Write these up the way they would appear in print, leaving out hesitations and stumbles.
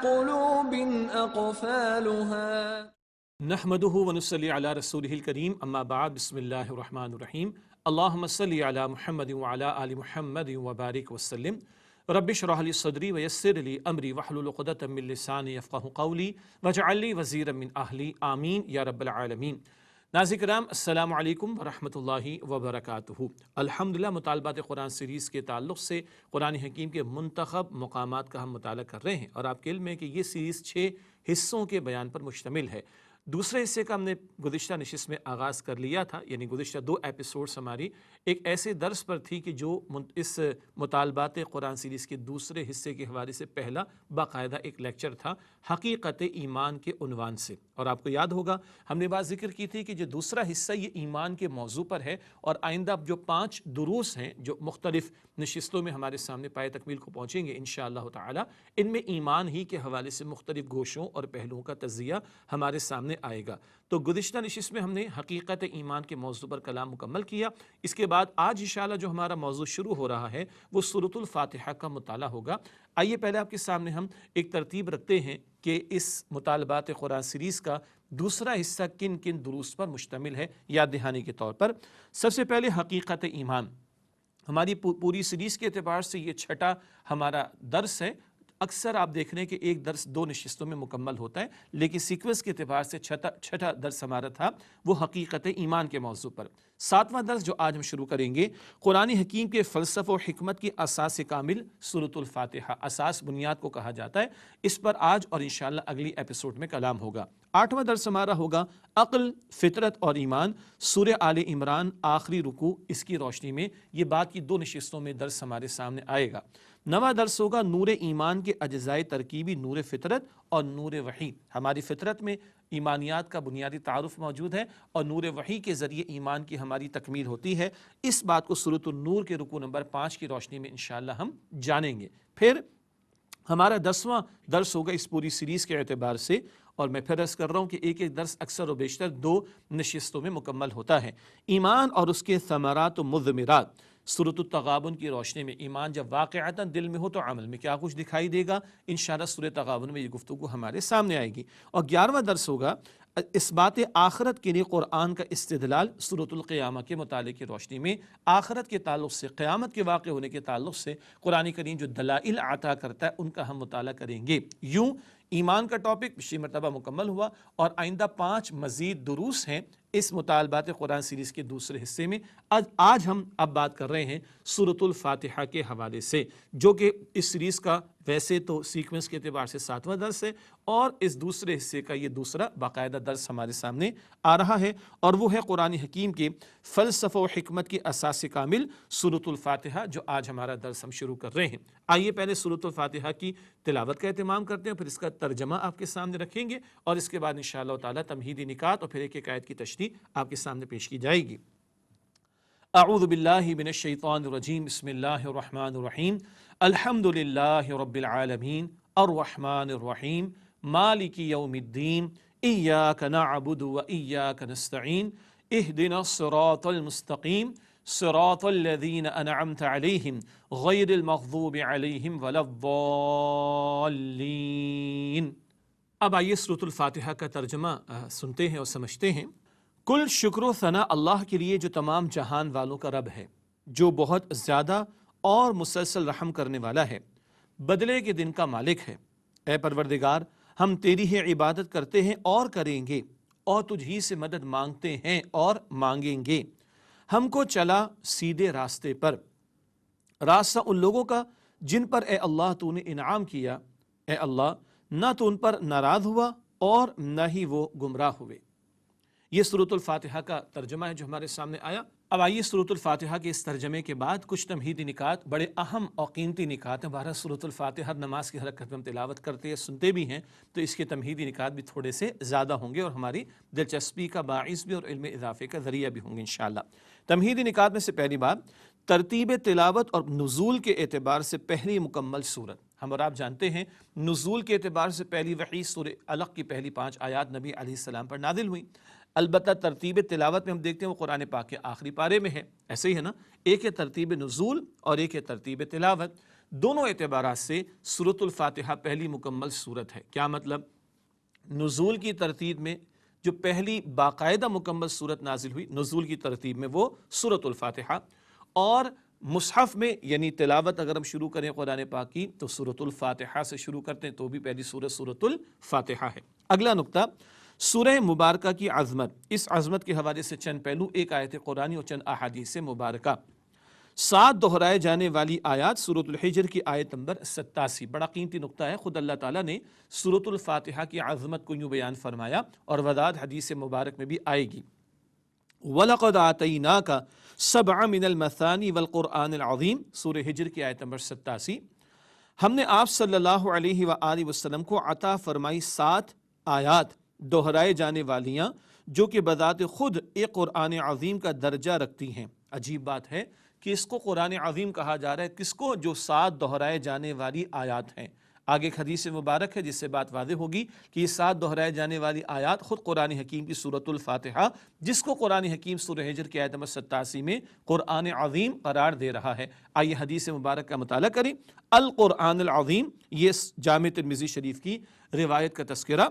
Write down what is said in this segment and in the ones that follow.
قلوب أقفالها نحمده ونصلي على رسوله الكريم اما بعد بسم الله الرحمن الرحيم اللهم صل على محمد وعلى آل محمد وبارك وسلم رب اشرح لي صدري ويسر لي امري واحلل عقدة من لساني يفقهوا قولي واجعل لي وزيرا من اهلي آمین یا رب العالمین۔ ناظرین کرام السلام علیکم ورحمۃ اللہ وبرکاتہ۔ الحمدللہ مطالبات قرآن سیریز کے تعلق سے قرآن حکیم کے منتخب مقامات کا ہم مطالعہ کر رہے ہیں، اور آپ کے علم ہے کہ یہ سیریز 6 حصوں کے بیان پر مشتمل ہے۔ دوسرے حصے کا ہم نے گزشتہ نشست میں آغاز کر لیا تھا، یعنی گزشتہ 2 ایپیسوڈز ہماری ایک ایسے درس پر تھی کہ جو اس مطالبات قرآن سیریز کے دوسرے حصے کے حوالے سے پہلا باقاعدہ ایک لیکچر تھا حقیقت ایمان کے عنوان سے۔ اور آپ کو یاد ہوگا ہم نے بات ذکر کی تھی کہ جو دوسرا حصہ یہ ایمان کے موضوع پر ہے، اور آئندہ جو 5 دروس ہیں جو مختلف نشستوں میں ہمارے سامنے پائے تکمیل کو پہنچیں گے انشاءاللہ تعالی، ان میں ایمان ہی کے حوالے سے مختلف گوشوں اور پہلوؤں کا تجزیہ ہمارے سامنے آئے گا۔ تو گزشتہ نشست میں ہم نے حقیقت ایمان کے موضوع پر کلام مکمل کیا۔ اس کے بعد آج انشاءاللہ جو ہمارا موضوع شروع ہو رہا ہے وہ سورۃ الفاتحہ کا مطالعہ ہوگا۔ آئیے پہلے آپ کے سامنے ہم ایک ترتیب رکھتے ہیں کہ اس مطالبات قرآن سیریز کا دوسرا حصہ کن کن دروس پر مشتمل ہے یاد دہانی کے طور پر۔ سب سے پہلے حقیقت ایمان، ہماری پوری سیریز کے اعتبار سے یہ 6واں ہمارا درس ہے۔ اکثر آپ دیکھ رہے ہیں کہ ایک درس 2 نشستوں میں مکمل ہوتا ہے، لیکن سیکوینس کے اعتبار سے 6واں درس ہمارا تھا وہ حقیقت ایمان کے موضوع پر۔ 7واں درس جو آج ہم شروع کریں گے، قرآن حکیم کے فلسفہ و حکمت کی اساس کامل سورۃ الفاتحہ، اساس بنیاد کو کہا جاتا ہے۔ اس پر آج اور انشاءاللہ اگلی ایپیسوڈ میں کلام ہوگا۔ 8واں درس ہمارا ہوگا عقل، فطرت اور ایمان، سورہ آل عمران آخری رکوع، اس کی روشنی میں یہ بات کی 2 نشستوں میں درس ہمارے سامنے آئے گا۔ 9واں درس ہوگا نور ایمان کے اجزائے ترکیبی، نور فطرت اور نور وحی۔ ہماری فطرت میں ایمانیات کا بنیادی تعارف موجود ہے، اور نور وحی کے ذریعے ایمان کی ہماری تکمیل ہوتی ہے۔ اس بات کو سورۃ النور کے رکوع نمبر 5 کی روشنی میں انشاءاللہ ہم جانیں گے۔ پھر ہمارا 10واں درس ہوگا اس پوری سیریز کے اعتبار سے، اور میں پھر عرض کر رہا ہوں کہ ایک درس اکثر و بیشتر 2 نشستوں میں مکمل ہوتا ہے۔ ایمان اور اس کے ثمرات و مضمرات، سورۃ التغابن کی روشنی میں ایمان جب واقعتاً دل میں ہو تو عمل میں کیا کچھ دکھائی دے گا، انشاءاللہ سورۃ تغابن میں یہ گفتگو ہمارے سامنے آئے گی۔ اور 11واں درس ہوگا اس بات آخرت کے لیے قرآن کا استدلال، سورۃ القیامہ کے مطالعے کی روشنی میں آخرت کے تعلق سے، قیامت کے واقع ہونے کے تعلق سے قرآن کریم جو دلائل عطا کرتا ہے ان کا ہم مطالعہ کریں گے۔ یوں ایمان کا ٹاپک پچھلی مرتبہ مکمل ہوا، اور آئندہ 5 مزید دروس ہیں اس مطالبات قرآن سیریز کے دوسرے حصے میں۔ آج ہم اب بات کر رہے ہیں سورۃ الفاتحہ کے حوالے سے، جو کہ اس سیریز کا ویسے تو سیکوینس کے اعتبار سے 7واں درس ہے، اور اس دوسرے حصے کا یہ دوسرا باقاعدہ درس ہمارے سامنے آ رہا ہے، اور وہ ہے قرآن حکیم کے فلسفہ و حکمت کی اساس کامل سورۃ الفاتحہ، جو آج ہمارا درس ہم شروع کر رہے ہیں۔ آئیے پہلے سورۃ الفاتحہ کی تلاوت کا اہتمام کرتے ہیں، پھر اس کا ترجمہ آپ کے سامنے رکھیں گے، اور اس کے بعد انشاءاللہ تعالیٰ تمہیدی نکات اور پھر ایک ایک آیت کی تشریح آپ کے سامنے پیش کی جائے گی۔ اعوذ باللہ من الشیطان الرجیم، بسم اللہ الرحمن الرحیم، الحمد للہ رب العالمین، الرحمن الرحیم، مالک یوم الدین، ایاک نعبد و ایاک نستعین، اہدنا الصراط المستقیم، صراط الذین انعمت علیہم غیر المغضوب علیہم ولا الضالین۔ اب آئیے سورۃ الفاتحہ کا ترجمہ سنتے ہیں اور سمجھتے ہیں۔ کل شکر و ثنا اللہ کے لیے جو تمام جہان والوں کا رب ہے، جو بہت زیادہ اور مسلسل رحم کرنے والا ہے، بدلے کے دن کا مالک ہے۔ اے پروردگار، ہم تیری ہی عبادت کرتے ہیں اور کریں گے، اور تجھ ہی سے مدد مانگتے ہیں اور مانگیں گے۔ ہم کو چلا سیدھے راستے پر، راستہ ان لوگوں کا جن پر اے اللہ تو نے انعام کیا۔ اے اللہ، نہ تو ان پر ناراض ہوا اور نہ ہی وہ گمراہ ہوئے۔ یہ سورۃ الفاتحہ کا ترجمہ ہے جو ہمارے سامنے آیا۔ اب آئیے سورۃ الفاتحہ کے اس ترجمے کے بعد کچھ تمہیدی نکات، بڑے اہم اور قیمتی نکات ہیں۔ بہرحال سورۃ الفاتحہ ہر نماز کی حرکت میں ہم تلاوت کرتے ہیں، سنتے بھی ہیں، تو اس کے تمہیدی نکات بھی تھوڑے سے زیادہ ہوں گے، اور ہماری دلچسپی کا باعث بھی اور علم اضافے کا ذریعہ بھی ہوں گے انشاءاللہ۔ تمہیدی نکات میں سے پہلی بات، ترتیب تلاوت اور نزول کے اعتبار سے پہلی مکمل سورت۔ ہم اور آپ جانتے ہیں نزول کے اعتبار سے پہلی وحی سورہ علق کی پہلی 5 آیات نبی علیہ السلام پر نازل ہوئی۔ البتہ ترتیب تلاوت میں ہم دیکھتے ہیں وہ قرآن پاک کے آخری پارے میں ہے، ایسے ہی ہے نا، ایک ہے ترتیب نزول اور ایک ہے ترتیب تلاوت۔ دونوں اعتبارات سے سورۃ الفاتحہ پہلی مکمل سورت ہے۔ کیا مطلب؟ نزول کی ترتیب میں جو پہلی باقاعدہ مکمل سورت نازل ہوئی نزول کی ترتیب میں وہ سورۃ الفاتحہ، اور مصحف میں یعنی تلاوت اگر ہم شروع کریں قرآن پاک کی تو سورۃ الفاتحہ سے شروع کرتے ہیں، تو بھی پہلی سورت سورۃ الفاتحہ ہے۔ اگلا نقطہ، سورہ مبارکہ کی عظمت۔ اس عظمت کے حوالے سے چند پہلو، ایک آیت قرآنی اور چند احادیث مبارکہ۔ 7 دہرائے جانے والی آیات، سورۃ الحجر کی آیت نمبر 87، بڑا قیمتی نقطہ ہے۔ خود اللہ تعالیٰ نے سورۃ الفاتحہ کی عظمت کو یوں بیان فرمایا، اور وضاحت حدیث مبارک میں بھی آئے گی۔ وَلَقَدْ آتَيْنَاكَ سَبْعًا مِنَ الْمَثَانِي وَالْقُرْآنِ الْعَظِيمِ، سورہ ہجر کی آیت نمبر 87۔ ہم نے آپ صلی اللہ علیہ وآلہ وسلم کو عطا فرمائی 7 آیات دہرائے جانے والیاں، جو کہ بذات خود ایک قرآن عظیم کا درجہ رکھتی ہیں۔ عجیب بات ہے کہ اس کو قرآن عظیم کہا جا رہا ہے، کس کو؟ جو 7 دہرائے جانے والی آیات ہیں۔ آگے ایک حدیث مبارک ہے جس سے بات واضح ہوگی کہ یہ 7 دہرائے جانے والی آیات خود قرآن حکیم کی سورۃ الفاتحہ، جس کو قرآن حکیم سورہ ہجر کی آیت نمبر 87 میں قرآن عظیم قرار دے رہا ہے۔ آئیے حدیث مبارک کا مطالعہ کریں۔ القرآن العظیم، یہ جامع ترمذی شریف کی روایت کا تذکرہ۔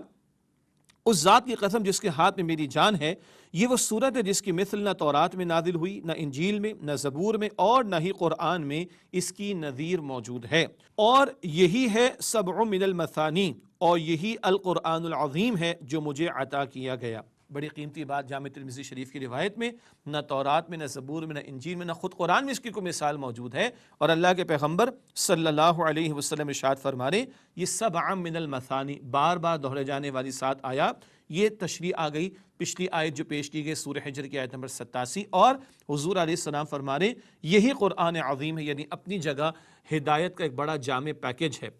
اس ذات کی قسم جس کے ہاتھ میں میری جان ہے، یہ وہ سورت ہے جس کی مثل نہ تورات میں نازل ہوئی، نہ انجیل میں، نہ زبور میں، اور نہ ہی قرآن میں اس کی نظیر موجود ہے، اور یہی ہے 7 من المثانی، اور یہی القرآن العظیم ہے جو مجھے عطا کیا گیا۔ بڑی قیمتی بات جامع ترمذی شریف کی روایت میں نہ تورات میں، نہ زبور میں، نہ انجیل میں، نہ خود قرآن میں اس کی کوئی مثال موجود ہے، اور اللہ کے پیغمبر صلی اللہ علیہ وسلم ارشاد فرما رہے یہ 7 من المثانی، بار بار دہرے جانے والی 7 آیات، یہ تشریح آ گئی پچھلی آیت جو پیش کی گئی سورہ حجر کی آیت نمبر 87، اور حضور علیہ السلام فرما رہے یہی قرآن عظیم ہے، یعنی اپنی جگہ ہدایت کا ایک بڑا جامع پیکج ہے۔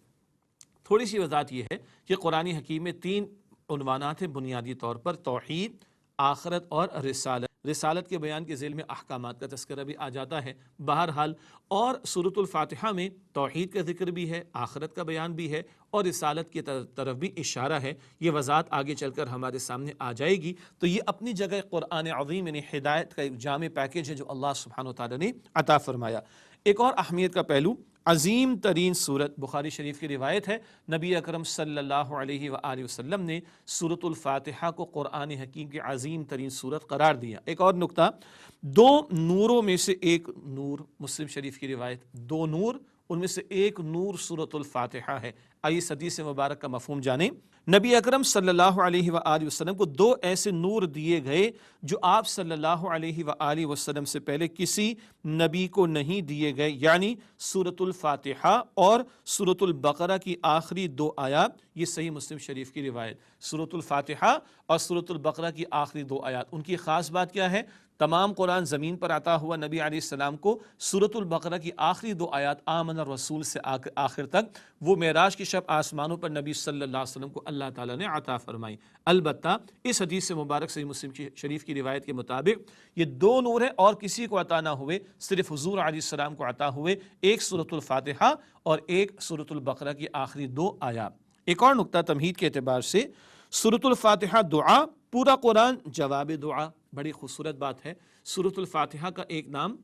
تھوڑی سی وضاحت یہ ہے کہ قرآن حکیم میں 3 عنوانات ہیں بنیادی طور پر: توحید، آخرت اور رسالت۔ رسالت کے بیان کے ذیل میں احکامات کا تذکرہ بھی آ جاتا ہے بہرحال، اور سورۃ الفاتحہ میں توحید کا ذکر بھی ہے، آخرت کا بیان بھی ہے، اور رسالت کی طرف بھی اشارہ ہے۔ یہ وضاحت آگے چل کر ہمارے سامنے آ جائے گی۔ تو یہ اپنی جگہ قرآن عظیم یعنی ہدایت کا ایک جامع پیکج ہے جو اللہ سبحانہ وتعالی نے عطا فرمایا۔ ایک اور اہمیت کا پہلو، عظیم ترین سورت، بخاری شریف کی روایت ہے، نبی اکرم صلی اللہ علیہ وآلہ وسلم نے سورۃ الفاتحہ کو قرآن حکیم کی عظیم ترین سورت قرار دیا۔ ایک اور نقطہ، 2 نوروں میں سے ایک نور، مسلم شریف کی روایت، 2 نور، ان میں سے ایک نور سورۃ الفاتحہ ہے۔ آئیے اس حدیث مبارک کا مفہوم جانیں۔ نبی اکرم صلی اللہ علیہ وآلہ وسلم کو 2 ایسے نور دیے گئے جو آپ صلی اللہ علیہ وآلہ وسلم سے پہلے کسی نبی کو نہیں دیے گئے، یعنی سورۃ الفاتحہ اور سورۃ البقرہ کی آخری 2 آیات۔ یہ صحیح مسلم شریف کی روایت، سورۃ الفاتحہ اور سورۃ البقرہ کی آخری 2 آیات۔ ان کی خاص بات کیا ہے؟ تمام قرآن زمین پر عطا ہوا نبی علیہ السلام کو سورۃ البقرہ کی آخری 2 آیات آمن الرسول سے آخر تک، وہ معراج کی شب آسمانوں پر نبی صلی اللہ علیہ وسلم کو اللہ تعالیٰ نے عطا فرمائی۔ البتہ اس حدیث سے مبارک صحیح مسلم شریف کی روایت کے مطابق یہ 2 نور ہیں اور کسی کو عطا نہ ہوئے، صرف حضور علیہ السلام کو عطا ہوئے، ایک سورۃ الفاتحہ اور ایک سورۃ البقرہ کی آخری 2 آیات۔ ایک اور نقطہ تمہید کے اعتبار سے، سورۃ الفاتحہ دعا، پورا قرآن جواب دعا۔ بڑی خوبصورت بات ہے، سورۃ الفاتحہ کا ایک نام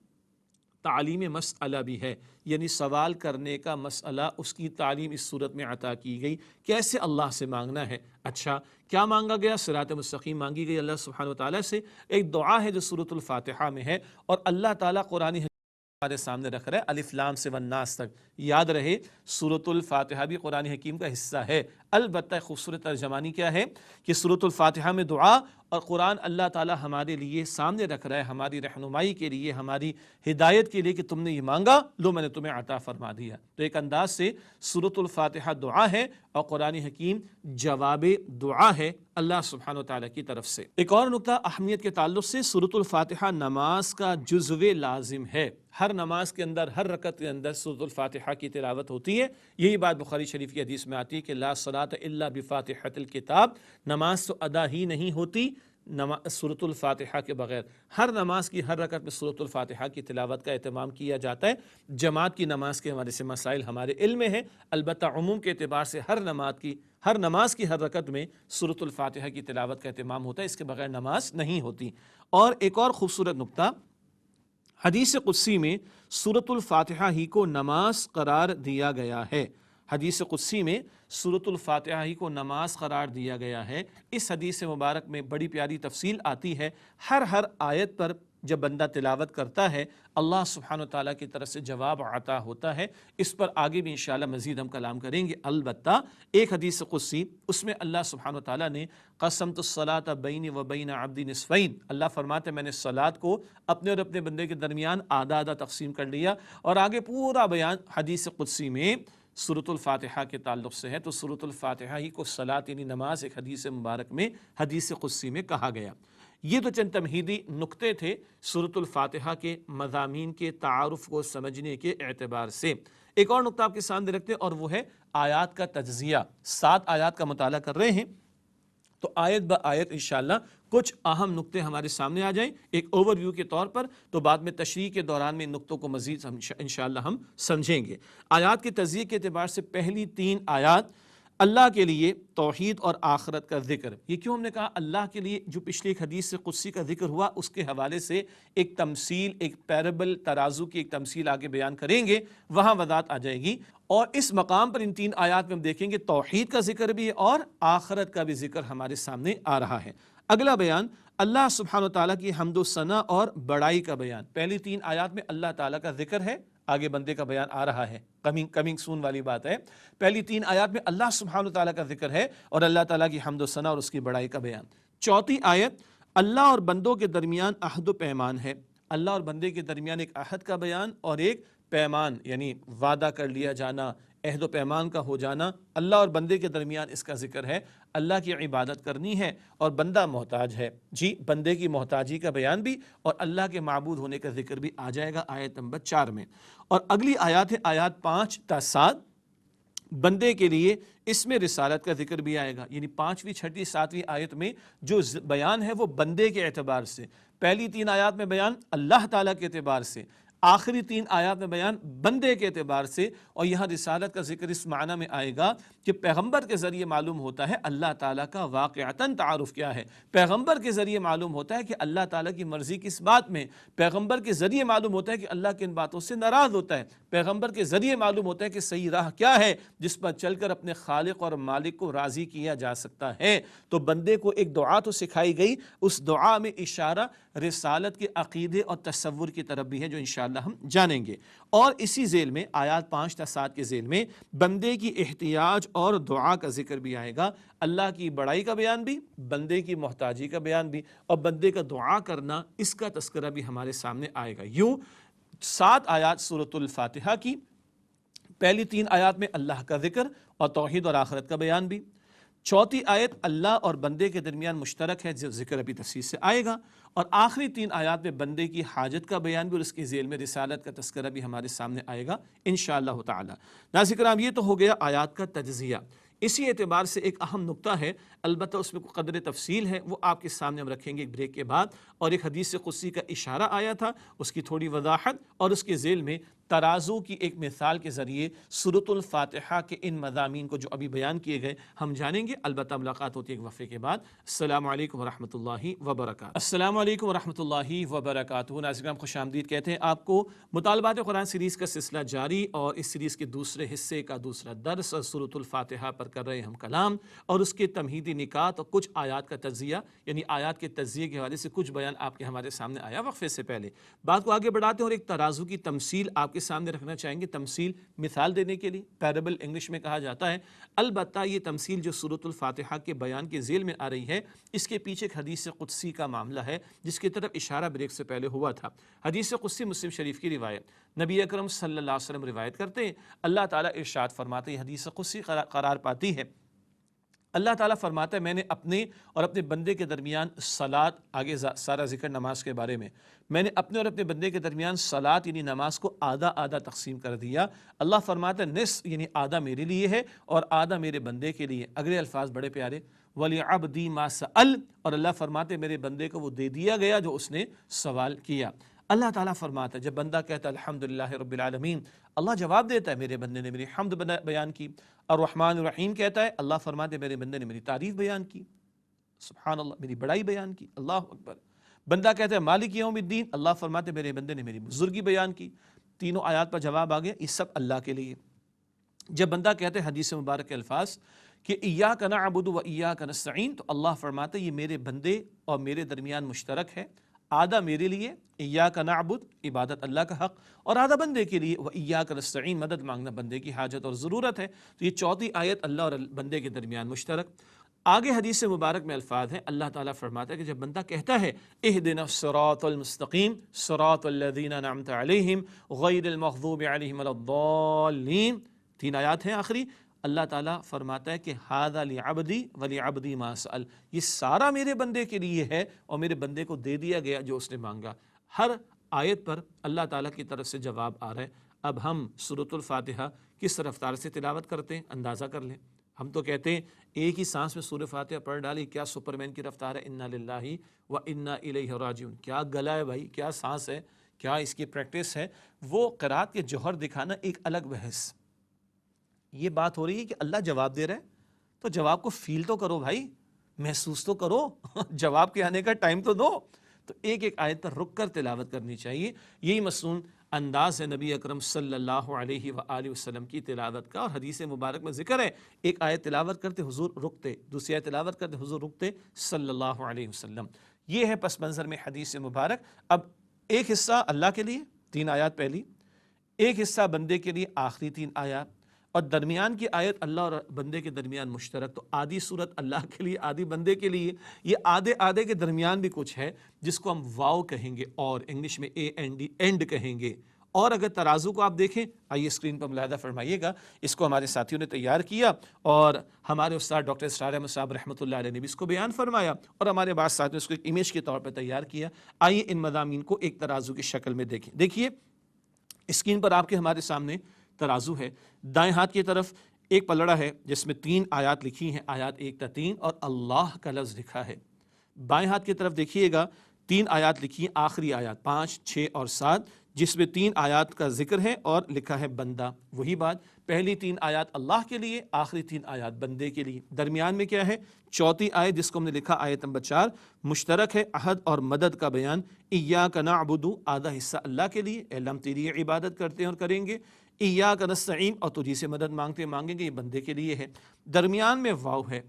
تعلیم مسئلہ بھی ہے، یعنی سوال کرنے کا مسئلہ، اس کی تعلیم اس صورت میں عطا کی گئی، کیسے اللہ سے مانگنا ہے۔ اچھا کیا مانگا گیا؟ صراط مستقیم مانگی گئی اللہ سبحانہ وتعالیٰ سے۔ ایک دعا ہے جو سورۃ الفاتحہ میں ہے، اور اللہ تعالیٰ قرآن ہمارے سامنے رکھ رہا ہے الف لام سے والناس تک۔ یاد رہے سورۃ الفاتحہ بھی قرآن حکیم کا حصہ ہے۔ البتہ خوبصورت ترجمانی کیا ہے کہ سورۃ الفاتحہ میں دعا، اور قرآن اللہ تعالیٰ ہمارے لیے سامنے رکھ رہا ہے، ہماری رہنمائی کے لیے، ہماری ہدایت کے لیے کہ تم نے یہ مانگا، لو میں نے تمہیں عطا فرما دیا۔ تو ایک انداز سے سورۃ الفاتحہ دعا ہے اور قرآن حکیم جواب دعا ہے اللہ سبحانہ وتعالیٰ کی طرف سے۔ ایک اور نقطہ اہمیت کے تعلق سے، سورۃ الفاتحہ نماز کا جزو لازم ہے۔ ہر نماز کے اندر، ہر رکعت کے اندر سورۃ الفاتحہ کی تلاوت ہوتی ہے۔ یہی بات بخاری شریف کی حدیث میں آتی ہے کہ لا صلاۃ الا بفاتحۃ الکتاب، نماز تو ادا ہی نہیں ہوتی سورۃ الفاتحہ کے بغیر۔ ہر نماز کی ہر رکعت میں سورۃ الفاتحہ کی تلاوت کا اہتمام کیا جاتا ہے۔ جماعت کی نماز کے حوالے سے مسائل ہمارے علم میں ہے، البتہ عموم کے اعتبار سے ہر نماز کی ہر رکعت میں سورۃ الفاتحہ کی تلاوت کا اہتمام ہوتا ہے، اس کے بغیر نماز نہیں ہوتی۔ اور ایک اور خوبصورت نقطہ، حدیث قدسی میں سورۃ الفاتحہ ہی کو نماز قرار دیا گیا ہے۔ حدیث قدسی میں سورۃ الفاتحہ ہی کو نماز قرار دیا گیا ہے۔ اس حدیث مبارک میں بڑی پیاری تفصیل آتی ہے۔ ہر آیت پر جب بندہ تلاوت کرتا ہے اللہ سبحانہ و تعالیٰ کی طرف سے جواب عطا ہوتا ہے۔ اس پر آگے بھی انشاءاللہ مزید ہم کلام کریں گے۔ البتہ ایک حدیث قدسی، اس میں اللہ سبحانہ و تعالیٰ نے قسمت الصلاۃ بینی و بین عبدی نصفین، اللہ فرماتے ہیں میں نے صلاۃ کو اپنے اور اپنے بندے کے درمیان آدھا آدھا تقسیم کر لیا، اور آگے پورا بیان حدیث قدسی میں سورۃ الفاتحہ کے تعلق سے ہے۔ تو سورۃ الفاتحہ ہی کو صلاۃ یعنی نماز ایک حدیث مبارک میں حدیث قدسی میں کہا گیا۔ یہ تو چند تمہیدی نکتے تھے سورۃ الفاتحہ کے مضامین کے تعارف کو سمجھنے کے اعتبار سے۔ ایک اور نکتہ آپ کے سامنے رکھتے ہیں، اور وہ ہے آیات کا تجزیہ۔ 7 آیات کا مطالعہ کر رہے ہیں، تو آیت با آیت انشاءاللہ کچھ اہم نکتے ہمارے سامنے آ جائیں ایک اوور ویو کے طور پر، تو بعد میں تشریح کے دوران میں ان نکتوں کو مزید انشاءاللہ ہم سمجھیں گے۔ آیات کے تجزیے کے اعتبار سے پہلی 3 آیات اللہ کے لیے توحید اور آخرت کا ذکر۔ یہ کیوں ہم نے کہا اللہ کے لیے؟ جو پچھلی ایک حدیث سے قدسی کا ذکر ہوا اس کے حوالے سے ایک تمثیل، ایک پیرابل، ترازو کی ایک تمثیل آگے بیان کریں گے، وہاں وضاحت آ جائے گی۔ اور اس مقام پر ان 3 آیات میں ہم دیکھیں گے توحید کا ذکر بھی ہے اور آخرت کا بھی ذکر ہمارے سامنے آ رہا ہے۔ اگلا بیان اللہ سبحانہ و تعالیٰ کی حمد و ثنا اور بڑائی کا بیان۔ پہلی 3 آیات میں اللہ تعالیٰ کا ذکر ہے، آگے بندے کا بیان آ رہا ہے، کمنگ سون والی بات ہے۔ پہلی 3 آیات میں اللہ سبحانہ و تعالیٰ کا ذکر ہے اور اللہ تعالیٰ کی حمد و ثنا اور اس کی بڑائی کا بیان۔ چوتھی آیت اللہ اور بندوں کے درمیان عہد و پیمان ہے۔ اللہ اور بندے کے درمیان ایک عہد کا بیان اور ایک پیمان، یعنی وعدہ کر لیا جانا، عہد و پیمان کا ہو جانا، اللہ اور بندے کے درمیان اس کا ذکر ہے۔ اللہ کی عبادت کرنی ہے اور بندہ محتاج ہے، جی بندے کی محتاجی کا بیان بھی اور اللہ کے معبود ہونے کا ذکر بھی آ جائے گا آیت نمبر 4 میں۔ اور اگلی آیات ہے آیات 5 تا 7، بندے کے لیے اس میں رسالت کا ذکر بھی آئے گا، یعنی 5ویں، 6ویں، 7ویں آیت میں جو بیان ہے وہ بندے کے اعتبار سے، پہلی 3 آیات میں بیان اللہ تعالیٰ کے اعتبار سے، آخری 3 آیات میں بیان بندے کے اعتبار سے۔ اور یہاں رسالت کا ذکر اس معنی میں آئے گا کہ پیغمبر کے ذریعے معلوم ہوتا ہے اللہ تعالیٰ کا واقعتاً تعارف کیا ہے، پیغمبر کے ذریعے معلوم ہوتا ہے کہ اللہ تعالیٰ کی مرضی کس بات میں، پیغمبر کے ذریعے معلوم ہوتا ہے کہ اللہ کن باتوں سے ناراض ہوتا ہے، پیغمبر کے ذریعے معلوم ہوتا ہے کہ صحیح راہ کیا ہے جس پر چل کر اپنے خالق اور مالک کو راضی کیا جا سکتا ہے۔ تو بندے کو ایک دعا تو سکھائی گئی، اس دعا میں اشارہ رسالت کے عقیدے اور تصور کی طرف بھی ہے جو انشاءاللہ ہم جانیں گے۔ اور اسی ذیل میں آیات 5 تا 7 کے ذیل میں بندے کی احتیاج اور دعا کا ذکر بھی آئے گا، اللہ کی بڑائی کا بیان بھی، بندے کی محتاجی کا بیان بھی، اور بندے کا دعا کرنا اس کا تذکرہ بھی ہمارے سامنے آئے گا۔ یوں 7 آیات سورۃ الفاتحہ کی، پہلی 3 آیات میں اللہ کا ذکر اور توحید اور آخرت کا بیان بھی، چوتھی آیت اللہ اور بندے کے درمیان مشترک ہے جو ذکر ابھی تفصیل سے آئے گا، اور آخری 3 آیات میں بندے کی حاجت کا بیان بھی اور اس کے ذیل میں رسالت کا تذکرہ بھی ہمارے سامنے آئے گا انشاءاللہ تعالی۔ ناظرین کرام، یہ تو ہو گیا آیات کا تجزیہ۔ اسی اعتبار سے ایک اہم نکتہ ہے، البتہ اس میں قدر تفصیل ہے، وہ آپ کے سامنے ہم رکھیں گے ایک بریک کے بعد۔ اور ایک حدیث قدسی کا اشارہ آیا تھا، اس کی تھوڑی وضاحت اور اس کے ذیل میں ترازو کی ایک مثال کے ذریعے سورۃ الفاتحہ کے ان مضامین کو جو ابھی بیان کیے گئے ہم جانیں گے۔ البتہ ملاقات ہوتی ہے ایک وقفے کے بعد۔ السلام علیکم ورحمۃ اللہ وبرکاتہ۔ السلام علیکم ورحمۃ اللہ وبرکاتہ۔ ناظرین خوش آمدید کہتے ہیں آپ کو۔ مطالبات قرآن سیریز کا سلسلہ جاری، اور اس سیریز کے دوسرے حصے کا دوسرا درس سورۃ الفاتحہ پر کر رہے ہیں ہم کلام، اور اس کے تمہیدی نکات اور کچھ آیات کا تجزیہ، یعنی آیات کے تجزیے کے حوالے سے کچھ بیان آپ کے ہمارے سامنے آیا وقفے سے پہلے۔ بات کو آگے بڑھاتے ہیں اور ایک ترازو کی تمثیل آپ کے سامنے رکھنا چاہیں گے، تمثیل مثال دینے کے لیے، پیرابل انگلش میں کہا جاتا ہے۔ البتہ یہ تمثیل جو سورۃ الفاتحہ کے بیان کے ذیل میں آ رہی ہے، اس کے پیچھے ایک حدیث قدسی کا معاملہ ہے جس کی طرف اشارہ بریک سے پہلے ہوا تھا۔ حدیث قدسی مسلم شریف کی روایت، نبی اکرم صلی اللہ علیہ وسلم روایت کرتے ہیں، اللہ تعالیٰ ارشاد فرماتے ہیں، حدیث قدسی قرار پاتی ہے، اللہ تعالیٰ فرماتا ہے میں نے اپنے اور اپنے بندے کے درمیان صلاۃ، آگے سارا ذکر نماز کے بارے میں نے اپنے اور اپنے بندے کے درمیان صلاۃ یعنی نماز کو آدھا آدھا تقسیم کر دیا۔ اللہ فرماتا ہے نصف یعنی آدھا میرے لیے ہے اور آدھا میرے بندے کے لیے۔ اگلے الفاظ بڑے پیارے، وَلِعَبْدِي مَا سَأَلَ، اور اللہ فرماتے ہیں میرے بندے کو وہ دے دیا گیا جو اس نے سوال کیا۔ اللہ تعالیٰ فرماتا ہے جب بندہ کہتا ہے الحمدللہ رب العالمین، اللہ جواب دیتا ہے میرے بندے نے میری حمد بیان کی۔ الرحمن الرحیم کہتا ہے، اللہ فرماتے ہیں میرے بندے نے میری تعریف بیان کی، سبحان اللہ، میری بڑائی بیان کی، اللہ اکبر۔ بندہ کہتا ہے مالک یوم الدین، اللہ فرماتے میرے بندے نے میری بزرگی بیان کی، تینوں آیات پر جواب آ گیا، یہ سب اللہ کے لیے۔ جب بندہ کہتے ہیں حدیث مبارک کے الفاظ کہ ایاک نعبد و ایاک نستعین، تو اللہ فرماتے یہ میرے بندے اور میرے درمیان مشترک ہے، آدھا میرے لیے ایاک نعبد عبادت اللہ کا حق، اور آدھا بندے کے لیے و ایاک نستعین مدد مانگنا بندے کی حاجت اور ضرورت ہے۔ تو یہ چوتھی آیت اللہ اور بندے کے درمیان مشترک۔ آگے حدیث مبارک میں الفاظ ہیں، اللہ تعالیٰ فرماتا ہے کہ جب بندہ کہتا ہے اہدنا الصراط المستقیم صراط الذین انعمت علیہم غیر المغضوب علیہم ولا الضالین، 3 آیات ہیں آخری، اللہ تعالیٰ فرماتا ہے کہ ھذا لعبدی ولعبدی ما سأل، یہ سارا میرے بندے کے لیے ہے اور میرے بندے کو دے دیا گیا جو اس نے مانگا۔ ہر آیت پر اللہ تعالیٰ کی طرف سے جواب آ رہا ہے۔ اب ہم سورۃ الفاتحہ کس رفتار سے تلاوت کرتے ہیں اندازہ کر لیں۔ ہم تو کہتے ہیں ایک ہی سانس میں سورہ فاتحہ پڑھ ڈالی، کیا سپرمین کی رفتار ہے، انا للہ و انا الیہ راجعون، کیا گلا ہے بھائی، کیا سانس ہے، کیا اس کی پریکٹس ہے۔ وہ قرات کے جوہر دکھانا ایک الگ بحث۔ یہ بات ہو رہی ہے کہ اللہ جواب دے رہا ہے تو جواب کو فیل تو کرو بھائی، محسوس تو کرو، جواب کے آنے کا ٹائم تو دو۔ تو ایک ایک آیت پر رک کر تلاوت کرنی چاہیے، یہی مصنون انداز ہے نبی اکرم صلی اللہ علیہ وآلہ وسلم کی تلاوت کا۔ اور حدیث مبارک میں ذکر ہے ایک آیت تلاوت کرتے حضور رکتے، دوسری آیت تلاوت کرتے حضور رکتے صلی اللہ علیہ وسلم۔ یہ ہے پس منظر میں حدیث مبارک۔ اب ایک حصہ اللہ کے لیے 3 آیات پہلی، ایک حصہ بندے کے لیے آخری 3 آیات، اور درمیان کی آیت اللہ اور بندے کے درمیان مشترک۔ تو آدھی صورت اللہ کے لیے آدھی بندے کے لیے، یہ آدھے آدھے کے درمیان بھی کچھ ہے جس کو ہم واو کہیں گے، اور انگلش میں AND اینڈ کہیں گے۔ اور اگر ترازو کو آپ دیکھیں، آئیے اسکرین پر ملاحظہ فرمائیے گا، اس کو ہمارے ساتھیوں نے تیار کیا اور ہمارے استاد ڈاکٹر اسرار احمد صاحب رحمۃ اللہ علیہ نے بھی اس کو بیان فرمایا، اور ہمارے بعض ساتھیوں نے اس کو ایک امیج کے طور پر تیار کیا۔ آئیے ان مضامین کو ایک ترازو کی شکل میں دیکھیں۔ دیکھیے اسکرین پر آپ کے ہمارے سامنے ترازو ہے، دائیں ہاتھ کی طرف ایک پلڑا ہے جس میں 3 آیات لکھی ہیں، آیات 1 تا 3، اور اللہ کا لفظ لکھا ہے۔ بائیں ہاتھ کی طرف دیکھیے گا 3 آیات لکھی ہیں، آخری آیات 5، 6 اور 7، جس میں 3 آیات کا ذکر ہے اور لکھا ہے بندہ۔ وہی بات، پہلی 3 آیات اللہ کے لیے، آخری 3 آیات بندے کے لیے۔ درمیان میں کیا ہے؟ چوتھی آیت جس کو ہم نے لکھا آیت نمبر 4، مشترک ہے، عہد اور مدد کا بیان۔ ایاک نعبد، آدھا حصہ اللہ کے لیے، اے اللہ ہم تیری عبادت کرتے ہیں اور کریں گے۔ ایاک نستعین، اور تجھی سے مدد مانگیں گے، یہ بندے کے لیے ہے۔ درمیان میں واو ہے،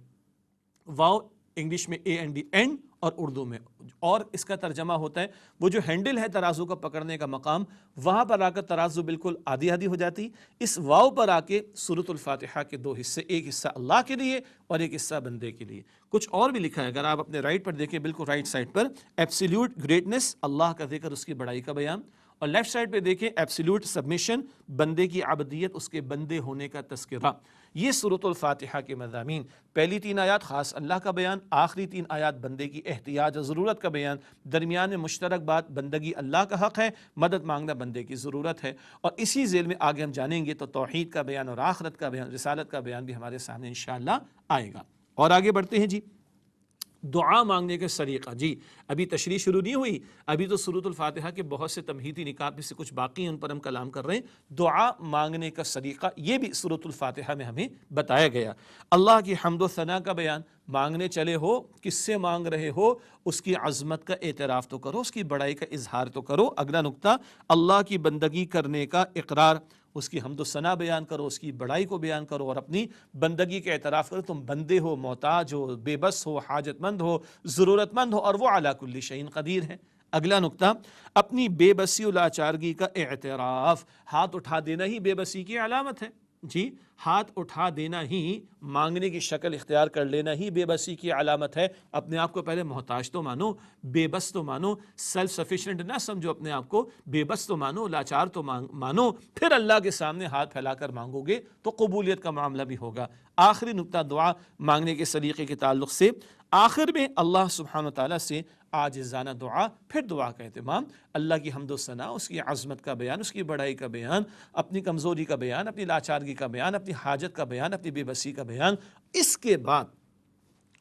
واو انگلش میں AND اینڈ، اور اردو میں، اور اس کا ترجمہ ہوتا ہے وہ جو ہینڈل ہے ترازو کا پکڑنے کا مقام، وہاں پر آ کر ترازو بالکل آدھی آدھی ہو جاتی۔ اس واو پر آ کے سورۃ الفاتحہ کے 2 حصے، ایک حصہ اللہ کے لیے اور ایک حصہ بندے کے لیے۔ کچھ اور بھی لکھا ہے، اگر آپ اپنے رائٹ پر دیکھیں، بالکل رائٹ سائڈ پر، ایبسلیوٹ گریٹنس، اللہ کا ذکر، اس کی بڑائی کا بیان، اور لیفٹ سائڈ پہ دیکھیں ایبسلیوٹ سبمیشن، بندے کی عبدیت، اس کے بندے ہونے کا تذکرہ۔ یہ سورۃ الفاتحہ کے مضامین، پہلی 3 آیات خاص اللہ کا بیان، آخری 3 آیات بندے کی احتیاج اور ضرورت کا بیان، درمیان میں مشترک بات بندگی اللہ کا حق ہے، مدد مانگنا بندے کی ضرورت ہے۔ اور اسی ذیل میں آگے ہم جانیں گے تو توحید کا بیان اور آخرت کا بیان، رسالت کا بیان بھی ہمارے سامنے انشاءاللہ آئے گا۔ اور آگے بڑھتے ہیں جی، دعا مانگنے کا طریقہ۔ جی ابھی تشریح شروع نہیں ہوئی، ابھی تو سورۃ الفاتحہ کے بہت سے تمہیدی نکات میں سے کچھ باقی ہیں، ان پر ہم کلام کر رہے ہیں۔ دعا مانگنے کا طریقہ یہ بھی سورۃ الفاتحہ میں ہمیں بتایا گیا۔ اللہ کی حمد و ثنا کا بیان، مانگنے چلے ہو، کس سے مانگ رہے ہو، اس کی عظمت کا اعتراف تو کرو، اس کی بڑائی کا اظہار تو کرو۔ اگلا نقطہ، اللہ کی بندگی کرنے کا اقرار، اس کی حمد و ثنا بیان کرو، اس کی بڑائی کو بیان کرو اور اپنی بندگی کا اعتراف کرو۔ تم بندے ہو، محتاج ہو، بے بس ہو، حاجت مند ہو، ضرورت مند ہو، اور وہ علی کل شیء قدیر ہے۔ اگلا نقطہ، اپنی بے بسی و لاچارگی کا اعتراف، ہاتھ اٹھا دینا ہی بے بسی کی علامت ہے۔ جی ہاتھ اٹھا دینا ہی، مانگنے کی شکل اختیار کر لینا ہی بے بسی کی علامت ہے۔ اپنے آپ کو پہلے محتاج تو مانو، بے بس تو مانو، سیلف سفیشینٹ نہ سمجھو اپنے آپ کو، بے بس تو مانو، لاچار تو مانو، پھر اللہ کے سامنے ہاتھ پھیلا کر مانگو گے تو قبولیت کا معاملہ بھی ہوگا۔ آخری نقطہ دعا مانگنے کے سلیقے کے تعلق سے، آخر میں اللہ سبحانہ وتعالیٰ سے عاجزانہ دعا، پھر دعا کا اہتمام، اللہ کی حمد و ثنا، اس کی عظمت کا بیان، اس کی بڑائی کا بیان، اپنی کمزوری کا بیان، اپنی لاچارگی کا بیان، اپنی حاجت کا بیان، اپنی بے بسی کا بیان۔ اس کے بعد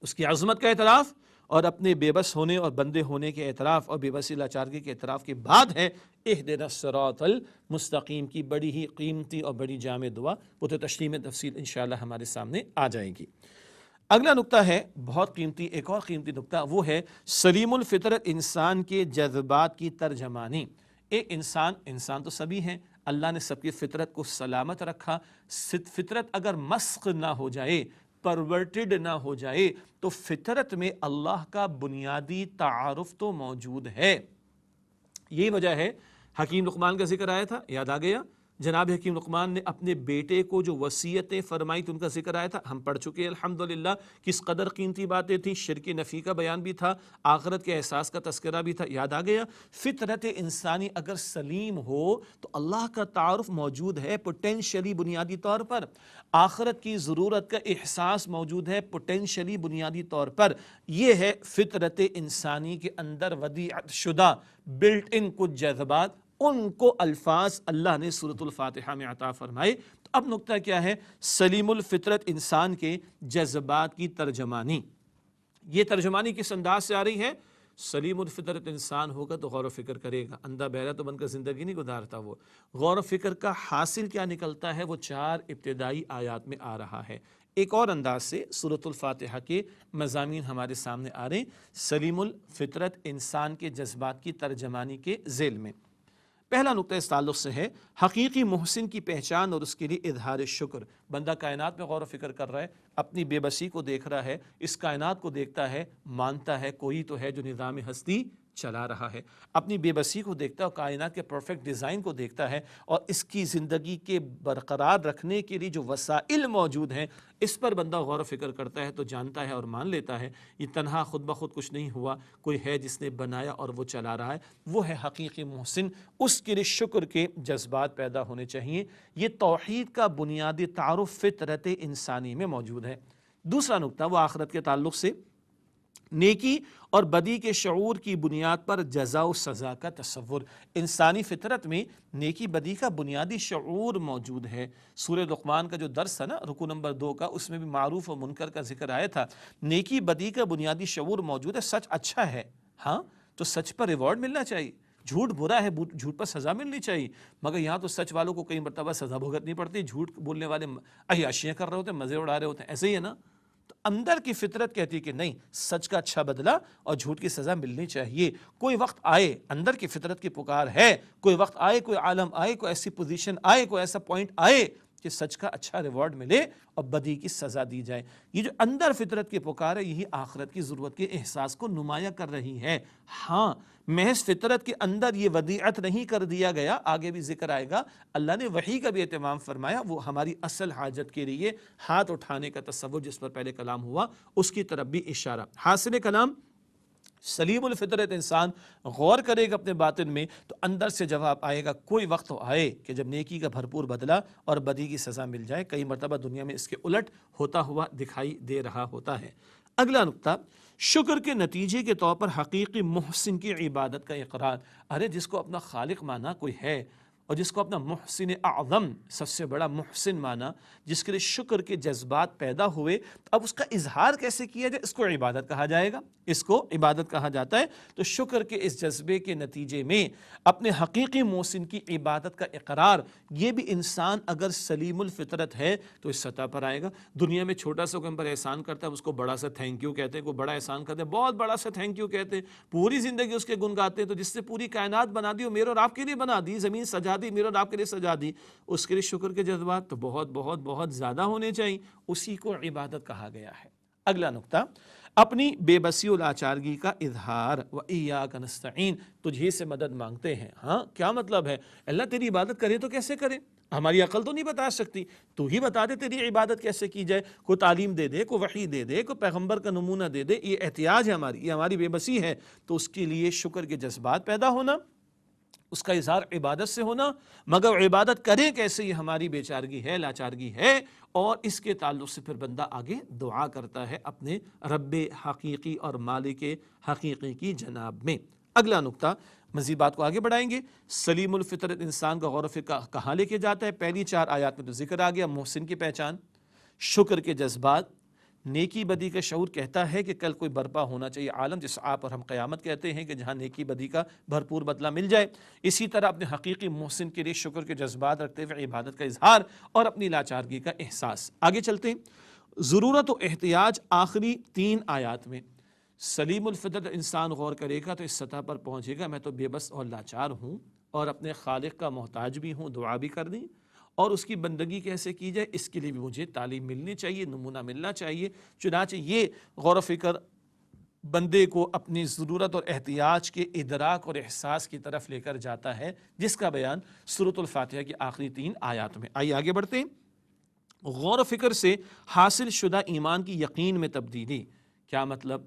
اس کی عظمت کا اعتراف اور اپنے بے بس ہونے اور بندے ہونے کے اعتراف اور بے بسی لاچارگی کے اعتراف کے بعد ہے اہدنا الصراط المستقیم کی بڑی ہی قیمتی اور بڑی جامع دعا۔ وہ تو تشریح میں تفصیل انشاءاللہ ہمارے سامنے آ جائے گی۔ اگلا نقطہ ہے بہت قیمتی، ایک اور قیمتی نقطہ، وہ ہے سلیم الفطرت انسان کے جذبات کی ترجمانی۔ ایک انسان تو سبھی ہیں، اللہ نے سب کی فطرت کو سلامت رکھا۔ فطرت اگر مسخ نہ ہو جائے، پرورٹڈ نہ ہو جائے، تو فطرت میں اللہ کا بنیادی تعارف تو موجود ہے۔ یہی وجہ ہے حکیم لقمان کا ذکر آیا تھا، یاد آ گیا؟ جناب حکیم لقمان نے اپنے بیٹے کو جو وصیتیں فرمائی تو ان کا ذکر آیا تھا، ہم پڑھ چکے ہیں الحمدللہ، کس قدر قیمتی باتیں تھیں، شرک نفی کا بیان بھی تھا، آخرت کے احساس کا تذکرہ بھی تھا، یاد آ گیا؟ فطرت انسانی اگر سلیم ہو تو اللہ کا تعارف موجود ہے پوٹینشلی بنیادی طور پر، آخرت کی ضرورت کا احساس موجود ہے پوٹینشلی بنیادی طور پر۔ یہ ہے فطرت انسانی کے اندر ودیعت شدہ بلٹ ان کچھ جذبات، ان کو الفاظ اللہ نے سورۃ الفاتحہ میں عطا فرمائے۔ تو اب نقطہ کیا ہے؟ سلیم الفطرت انسان کے جذبات کی ترجمانی۔ یہ ترجمانی کس انداز سے آ رہی ہے؟ سلیم الفطرت انسان ہوگا تو غور و فکر کرے گا، اندھا بہرا تو بن کر زندگی نہیں گزارتا، وہ غور و فکر کا حاصل کیا نکلتا ہے وہ 4 ابتدائی آیات میں آ رہا ہے۔ ایک اور انداز سے سورۃ الفاتحہ کے مضامین ہمارے سامنے آ رہے ہیں سلیم الفطرت انسان کے جذبات کی ترجمانی کے ذیل میں۔ پہلا نقطہ اس تعلق سے ہے حقیقی محسن کی پہچان اور اس کے لیے اظہار شکر۔ بندہ کائنات میں غور و فکر کر رہا ہے، اپنی بے بسی کو دیکھ رہا ہے، اس کائنات کو دیکھتا ہے، مانتا ہے کوئی تو ہے جو نظام ہستی چلا رہا ہے، اپنی بے بسی کو دیکھتا ہے اور کائنات کے پرفیکٹ ڈیزائن کو دیکھتا ہے، اور اس کی زندگی کے برقرار رکھنے کے لیے جو وسائل موجود ہیں اس پر بندہ غور و فکر کرتا ہے تو جانتا ہے اور مان لیتا ہے یہ تنہا خود بخود کچھ نہیں ہوا، کوئی ہے جس نے بنایا اور وہ چلا رہا ہے، وہ ہے حقیقی محسن۔ اس کے لیے شکر کے جذبات پیدا ہونے چاہیے۔ یہ توحید کا بنیادی تعارف فطرت انسانی میں موجود ہے۔ دوسرا نقطہ وہ آخرت کے تعلق سے نیکی اور بدی کے شعور کی بنیاد پر جزا و سزا کا تصور۔ انسانی فطرت میں نیکی بدی کا بنیادی شعور موجود ہے۔ سورہ لقمان کا جو درس ہے نا رکوع نمبر 2 کا، اس میں بھی معروف و منکر کا ذکر آیا تھا۔ نیکی بدی کا بنیادی شعور موجود ہے، سچ اچھا ہے ہاں تو سچ پر ریوارڈ ملنا چاہیے، جھوٹ برا ہے جھوٹ پر سزا ملنی چاہیے، مگر یہاں تو سچ والوں کو کئی مرتبہ سزا بھگتنی پڑتی، جھوٹ بولنے والے عیاشیاں کر رہے ہوتے ہیں، مزے اڑا رہے ہوتے ہیں، ایسے ہی ہے نا؟ تو اندر کی فطرت کہتی ہے کہ نہیں، سچ کا اچھا بدلہ اور جھوٹ کی سزا ملنی چاہیے۔ کوئی وقت آئے، اندر کی فطرت کی پکار ہے، کوئی وقت آئے، کوئی عالم آئے، کوئی ایسی پوزیشن آئے، کوئی ایسا پوائنٹ آئے کہ سچ کا اچھا ریوارڈ ملے اور بدی کی سزا دی جائے۔ یہ جو اندر فطرت کی پکار ہے یہی آخرت کی ضرورت کے احساس کو نمایاں کر رہی ہے۔ ہاں محض فطرت کے اندر یہ ودیعت نہیں کر دیا گیا، آگے بھی ذکر آئے گا، اللہ نے وحی کا بھی اہتمام فرمایا، وہ ہماری اصل حاجت کے لیے ہاتھ اٹھانے کا تصور جس پر پہلے کلام ہوا اس کی طرف بھی اشارہ۔ حاصل کلام سلیم الفطرت انسان غور کرے گا اپنے باطن میں تو اندر سے جواب آئے گا، کوئی وقت تو آئے کہ جب نیکی کا بھرپور بدلہ اور بدی کی سزا مل جائے۔ کئی مرتبہ دنیا میں اس کے الٹ ہوتا ہوا دکھائی دے رہا ہوتا ہے۔ اگلا نقطہ شکر کے نتیجے کے طور پر حقیقی محسن کی عبادت کا اقرار۔ ارے جس کو اپنا خالق مانا کوئی ہے اور جس کو اپنا محسن اعظم سب سے بڑا محسن مانا، جس کے لیے شکر کے جذبات پیدا ہوئے، اب اس کا اظہار کیسے کیا جائے؟ اس کو عبادت کہا جائے گا، اس کو عبادت کہا جاتا ہے۔ تو شکر کے اس جذبے کے نتیجے میں اپنے حقیقی محسن کی عبادت کا اقرار، یہ بھی انسان اگر سلیم الفطرت ہے تو اس سطح پر آئے گا۔ دنیا میں چھوٹا سا کوئی ہم پر احسان کرتا ہے اس کو بڑا سا تھینک یو کہتے ہیں، کوئی بڑا احسان کرتے ہیں بہت بڑا سا تھینک یو کہتے ہیں، پوری زندگی اس کے گن گاتے ہیں۔ تو جس نے پوری کائنات بنا دی، میرے اور آپ کے لیے بنا دی، زمین سجا دی، میرے اور آپ کے لیے سجا دی، اس کے لیے شکر کے جذبات تو بہت بہت بہت زیادہ ہونے چاہیے، اسی کو عبادت کہا گیا ہے۔ اگلا نقطہ اپنی بے بسی و لاچارگی کا اظہار، وَإِيَّاكَ نَسْتَعِينُ، تجھے سے مدد مانگتے ہیں۔ ہاں کیا مطلب ہے؟ اللہ تیری عبادت کرے تو کیسے کرے؟ ہماری عقل تو نہیں بتا سکتی، تو ہی بتا دے تیری عبادت کیسے کی جائے، کوئی تعلیم دے دے، کوئی وحی دے دے، کوئی پیغمبر کا نمونہ دے دے۔ یہ احتیاج ہے ہماری، یہ ہماری بے بسی ہے۔ تو اس کے لیے شکر کے جذبات پیدا ہونا، اس کا اظہار عبادت سے ہونا، مگر عبادت کرے کیسے یہ ہماری بے چارگی ہے، لاچارگی ہے، اور اس کے تعلق سے پھر بندہ آگے دعا کرتا ہے اپنے رب حقیقی اور مالک حقیقی کی جناب میں۔ اگلا نقطہ مزید بات کو آگے بڑھائیں گے، سلیم الفطرت انسان کا غور و فکر کہاں لے کے جاتا ہے؟ پہلی 4 آیات میں تو ذکر آ گیا محسن کی پہچان، شکر کے جذبات، نیکی بدی کا شعور کہتا ہے کہ کل کوئی برپا ہونا چاہیے عالم جس آپ اور ہم قیامت کہتے ہیں کہ جہاں نیکی بدی کا بھرپور بدلہ مل جائے۔ اسی طرح اپنے حقیقی محسن کے لیے شکر کے جذبات رکھتے ہوئے عبادت کا اظہار اور اپنی لاچارگی کا احساس۔ آگے چلتے ہیں، ضرورت و احتیاج آخری 3 آیات میں سلیم الفطرت انسان غور کرے گا تو اس سطح پر پہنچے گا میں تو بے بس اور لاچار ہوں اور اپنے خالق کا محتاج بھی ہوں، دعا بھی کرنی، اور اس کی بندگی کیسے کی جائے اس کے لیے بھی مجھے تعلیم ملنی چاہیے، نمونہ ملنا چاہیے۔ چنانچہ یہ غور و فکر بندے کو اپنی ضرورت اور احتیاج کے ادراک اور احساس کی طرف لے کر جاتا ہے، جس کا بیان سورۃ الفاتحہ کی آخری 3 آیات میں۔ آئیے آگے بڑھتے ہیں۔ غور و فکر سے حاصل شدہ ایمان کی یقین میں تبدیلی۔ کیا مطلب؟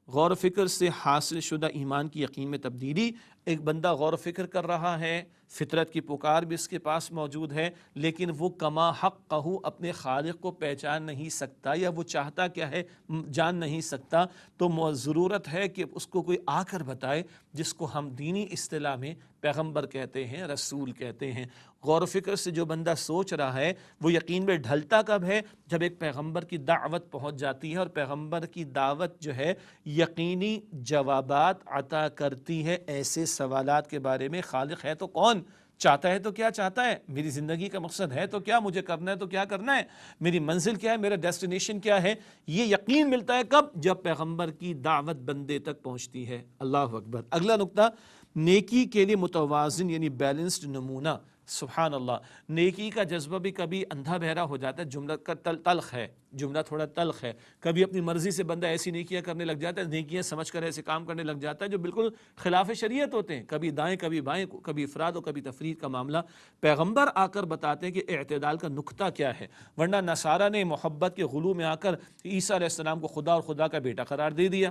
غور و فکر سے حاصل شدہ ایمان کی یقین میں تبدیلی، ایک بندہ غور و فکر کر رہا ہے، فطرت کی پکار بھی اس کے پاس موجود ہے، لیکن وہ کما حقہ اپنے خالق کو پہچان نہیں سکتا، یا وہ چاہتا کیا ہے جان نہیں سکتا، تو ضرورت ہے کہ اس کو کوئی آ کر بتائے، جس کو ہم دینی اصطلاح میں پیغمبر کہتے ہیں، رسول کہتے ہیں۔ غور و فکر سے جو بندہ سوچ رہا ہے وہ یقین میں ڈھلتا کب ہے؟ جب ایک پیغمبر کی دعوت پہنچ جاتی ہے، اور پیغمبر کی دعوت جو ہے یقینی جوابات عطا کرتی ہے ایسے سوالات کے بارے میں، خالق ہے تو کون، چاہتا ہے تو کیا چاہتا ہے، میری زندگی کا مقصد ہے تو کیا، مجھے کرنا ہے تو کیا کرنا ہے، میری منزل کیا ہے، میرا ڈیسٹینیشن کیا ہے، یہ یقین ملتا ہے کب؟ جب پیغمبر کی دعوت بندے تک پہنچتی ہے۔ اللہ اکبر۔ اگلا نقطہ، نیکی کے لیے متوازن یعنی بیلنسڈ نمونہ۔ سبحان اللہ، نیکی کا جذبہ بھی کبھی اندھا بہرا ہو جاتا ہے، جملہ کا تلخ ہے، جملہ تھوڑا تلخ ہے، کبھی اپنی مرضی سے بندہ ایسی نیکیاں کرنے لگ جاتا ہے، نیکیاں سمجھ کر ایسے کام کرنے لگ جاتا ہے جو بالکل خلاف شریعت ہوتے ہیں، کبھی دائیں کبھی بائیں، کبھی افراد و کبھی تفرید کا معاملہ۔ پیغمبر آ کر بتاتے ہیں کہ اعتدال کا نقطہ کیا ہے، ورنہ نصارہ نے محبت کے غلو میں آ کر عیسیٰ علیہ السلام کو خدا اور خدا کا بیٹا قرار دے دیا،